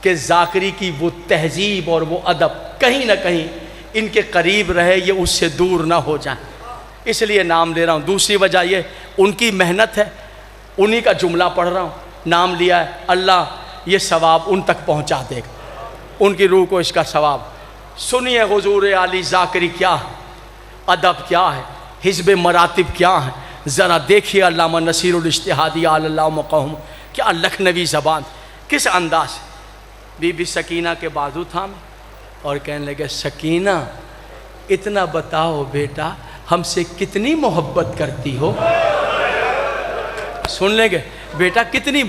कि ज़ाकरी की वो तहजीब और वो अदब कहीं ना कहीं इनके करीब रहे, ये उससे दूर ना हो जाए, इसलिए नाम ले रहा हूँ। दूसरी वजह ये उनकी मेहनत है, उन्हीं का जुमला पढ़ रहा हूँ, नाम लिया है, अल्लाह ये सवाब उन तक पहुँचा देगा, उनकी रूह को इसका सवाब। सुनिए हुजूर आली ज़ाकरी क्या है, अदब क्या है, हिज़्ब मरातिब क्या है, ज़रा देखिए अल्लामा नसीरुल इज्तिहादी आलल्लाहु मक़ामहू क्या लखनवी ज़बान, किस अंदाज से। बीबी सकीना के बाजू थामे और कहने लगे सकीना इतना बताओ बेटा हमसे कितनी मोहब्बत करती हो। सुन लेंगे बेटा कितनी,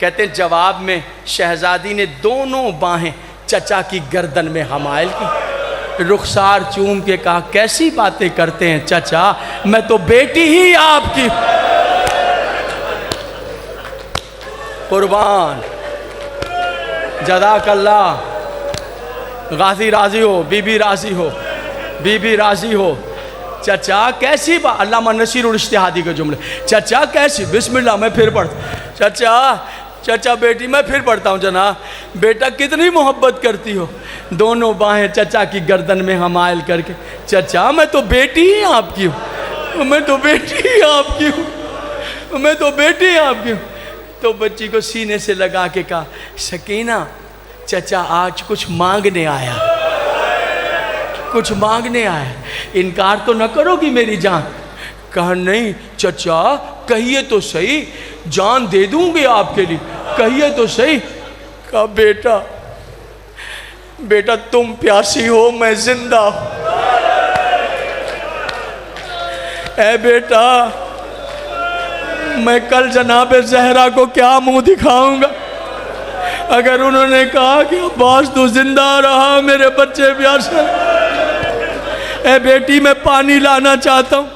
कहते हैं जवाब में शहजादी ने दोनों बाहें चचा की गर्दन में हमायल की, रुखसार चूम के कहा कैसी बातें करते हैं चचा, मैं तो बेटी ही आपकी। कुर्बान जज़ाकल्लाह। गाजी राजी हो, बीबी राजी हो, बीबी राजी हो। चचा कैसी बात, अल्लामा नसीरुल इज्तिहादी के जुमले, चचा कैसी, बिस्मिल्लाह मैं फिर पढ़, चचा चचा बेटी मैं फिर पढ़ता हूँ जनाब, बेटा कितनी मोहब्बत करती हो। दोनों बाहें चचा की गर्दन में हमायल करके, चचा मैं तो बेटी ही आपकी हूँ, मैं तो बेटी ही आपकी हूँ, मैं तो बेटी ही आपकी हूँ। तो बच्ची को सीने से लगा के कहा सकीना चचा आज कुछ मांगने आया, कुछ मांगने आया, इनकार तो न करोगी मेरी जान। कहा नहीं चचा कहिए तो सही, जान दे दूंगी आपके लिए, कहिए तो सही। कहा बेटा बेटा तुम प्यासी हो मैं जिंदा हूं, ऐ बेटा मैं कल जनाब ज़हरा को क्या मुंह दिखाऊंगा, अगर उन्होंने कहा कि अब्बास तू जिंदा रहा, मेरे बच्चे प्यासे, ए बेटी मैं पानी लाना चाहता हूँ,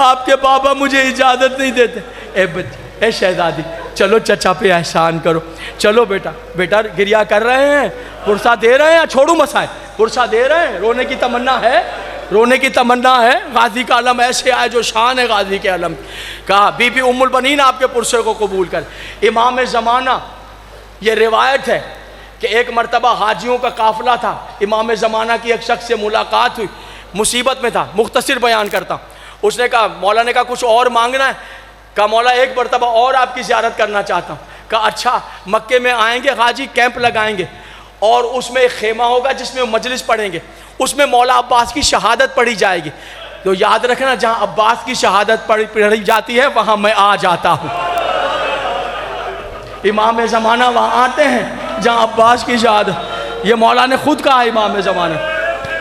आपके बाबा मुझे इजाज़त नहीं देते। ए बच्चे, ए शहजादी, चलो चचा पे एहसान करो, चलो बेटा। बेटा गिरिया कर रहे हैं, पुरसा दे रहे हैं, छोड़ू मसाए, पुरसा दे रहे हैं, रोने की तमन्ना है, रोने की तमन्ना है। गाजी का अलम ऐसे आए जो शान है गाजी के अलम। कहा बीबी उम्मुल बनीन आपके पुरसे को कबूल कर। इमाम ज़माना, ये रिवायत है कि एक मरतबा हाजियों का काफ़िला था, इमाम ज़माना की एक शख्स से मुलाकात हुई, मुसीबत में था, मुख्तसर बयान करता। उसने कहा, मौला ने कहा कुछ और मांगना है? कहा मौला एक मरतबा और आपकी ज़ियारत करना चाहता हूँ। कहा अच्छा, मक्के में आएंगे हाजी, कैंप लगाएंगे और उसमें एक खेमा होगा जिसमें मजलिस पढ़ेंगे, उसमें मौला अब्बास की शहादत पढ़ी जाएगी। तो याद रखना, जहाँ अब्बास की शहादत पढ़ी जाती है वहाँ मैं आ जाता हूँ। इमाम ज़माना वहाँ आते हैं जहाँ अब्बास की शहादत। ये मौला ने खुद कहा इमाम ज़माना,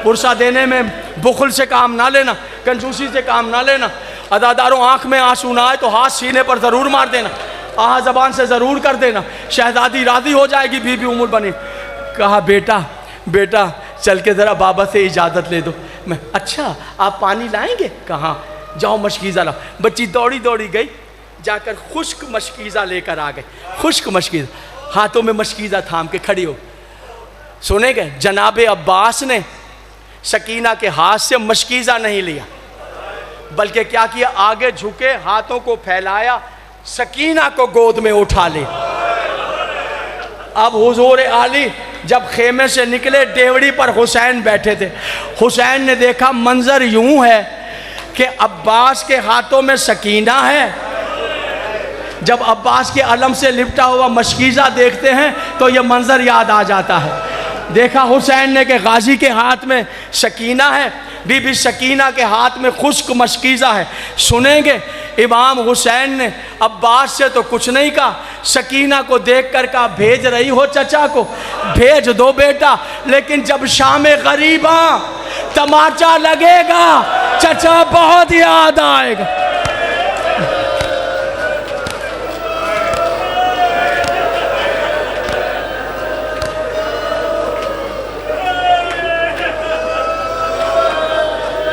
पुरसा देने में बुखल से काम ना लेना, कंजूसी से काम ना लेना। अदादारों आँख में आंसू ना आए तो हाथ सीने पर ज़रूर मार देना, आह ज़बान से ज़रूर कर देना, शहज़ादी राज़ी हो जाएगी। बीबी उम्मुल बनी कहा बेटा बेटा चल के ज़रा बाबा से इजाज़त ले दो। मैं अच्छा आप पानी लाएंगे? कहाँ, जाओ मशकीज़ा लाओ। बच्ची दौड़ी दौड़ी गई, जाकर खुश्क मशकीज़ा लेकर आ गई। खुश्क मशकीज़ा, हाथों में मशकीज़ा थाम के खड़ी हो। सुने गए, जनाब अब्बास ने सकीना के हाथ से मशकीज़ा नहीं लिया, बल्कि क्या किया, आगे झुके, हाथों को फैलाया, सकीना को गोद में उठा ले। अब हुजूर आली जब खेमे से निकले, डेवड़ी पर हुसैन बैठे थे। हुसैन ने देखा मंजर यूं है कि अब्बास के हाथों में सकीना है। जब अब्बास के अलम से लिपटा हुआ मशकीज़ा देखते हैं तो ये मंजर याद आ जाता है। देखा हुसैन ने कि गाजी के हाथ में सकीना है, बीबी सकीना के हाथ में खुश्क मशकीज़ा है। सुनेंगे, इमाम हुसैन ने अब्बास से तो कुछ नहीं कहा, सकीना को देख कर कहा भेज रही हो चचा को, भेज दो बेटा, लेकिन जब शाम गरीबा तमाचा लगेगा चचा बहुत याद आएगा।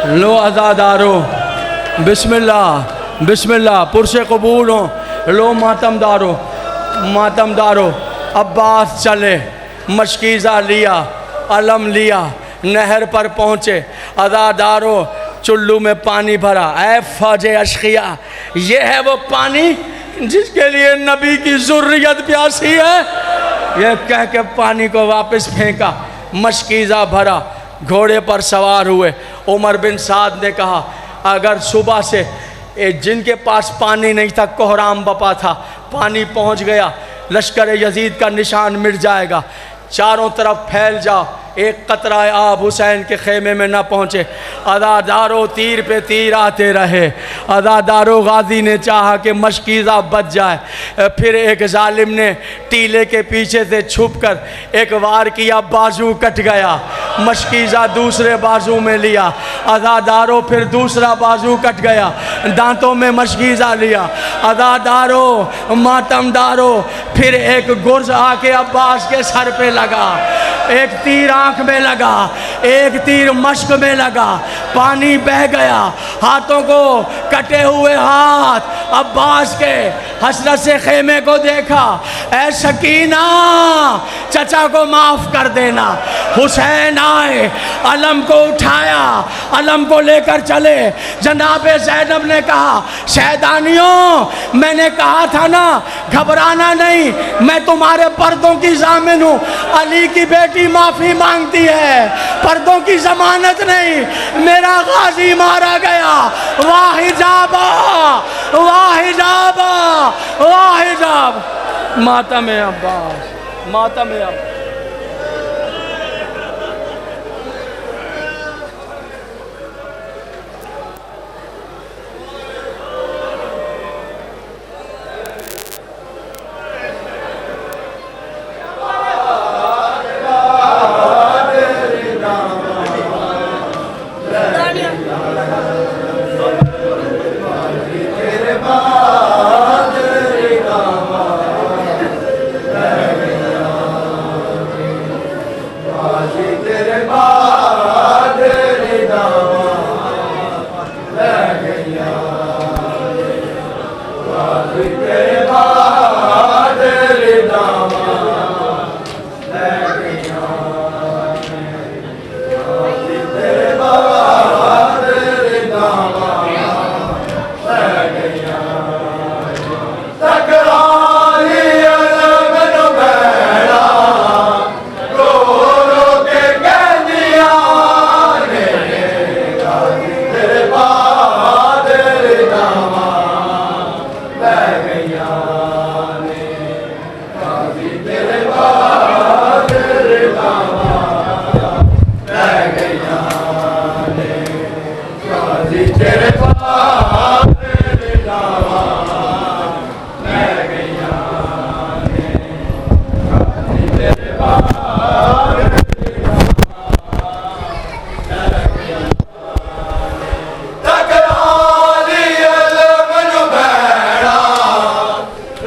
लो अज़ादारो, बिस्मिल्लाह बिस्मिल्लाह, पुरसे कबूल हो। लो मातमदारो मातमदारो, अब्बास चले, मशकीज़ा लिया, अलम लिया, नहर पर पहुँचे। अज़ादारो चुल्लू में पानी भरा। ऐ फौजे अशकिया, ये है वो पानी जिसके लिए नबी की ज़ुर्रियत प्यासी है। यह कह के पानी को वापस फेंका, मशकीज़ा भरा, घोड़े पर सवार हुए। उमर बिन साद ने कहा अगर सुबह से जिनके पास पानी नहीं था, कोहराम बपा था, पानी पहुंच गया, लश्कर यजीद का निशान मिट जाएगा, चारों तरफ फैल जाओ, एक कतरा आब हुसैन के खेमे में न पहुँचे। अदादारों तीर पे तीर आते रहे। अदादारों गाजी ने चाहा कि मशकीज़ा बच जाए, फिर एक जालिम ने टीले के पीछे से छुपकर एक वार किया, बाजू कट गया, मशकीज़ा दूसरे बाजू में लिया। अदादारों फिर दूसरा बाजू कट गया, दांतों में मशकीज़ा लिया। अदादारों मातमदारों, फिर एक गुर्ज आके अब्बास के सर पे लगा, एक तीर आँख में लगा, एक तीर मश्क में लगा, पानी बह गया, हाथों को कटे हुए हाथ अब्बास के हसरत से खेमे को देखा। ऐ सकीना चचा को माफ़ कर देना। हुसैन आए, अलम को उठाया, अलम को लेकर चले। जनाब ज़ैनब ने कहा शैदानियों, मैंने कहा था ना घबराना नहीं, मैं तुम्हारे पर्दों की ज़ामिन हूँ। अली की बेटी माफ़ी मांगती है, पर्दों की ज़मानत नहीं। मेरा गाजी मारा गया, वाह हिजाबा वाह हिजाबा वाह हिजाब। मातम अब्बास, मातम अब्बास।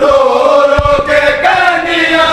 रो रो के कहनिया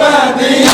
मदीना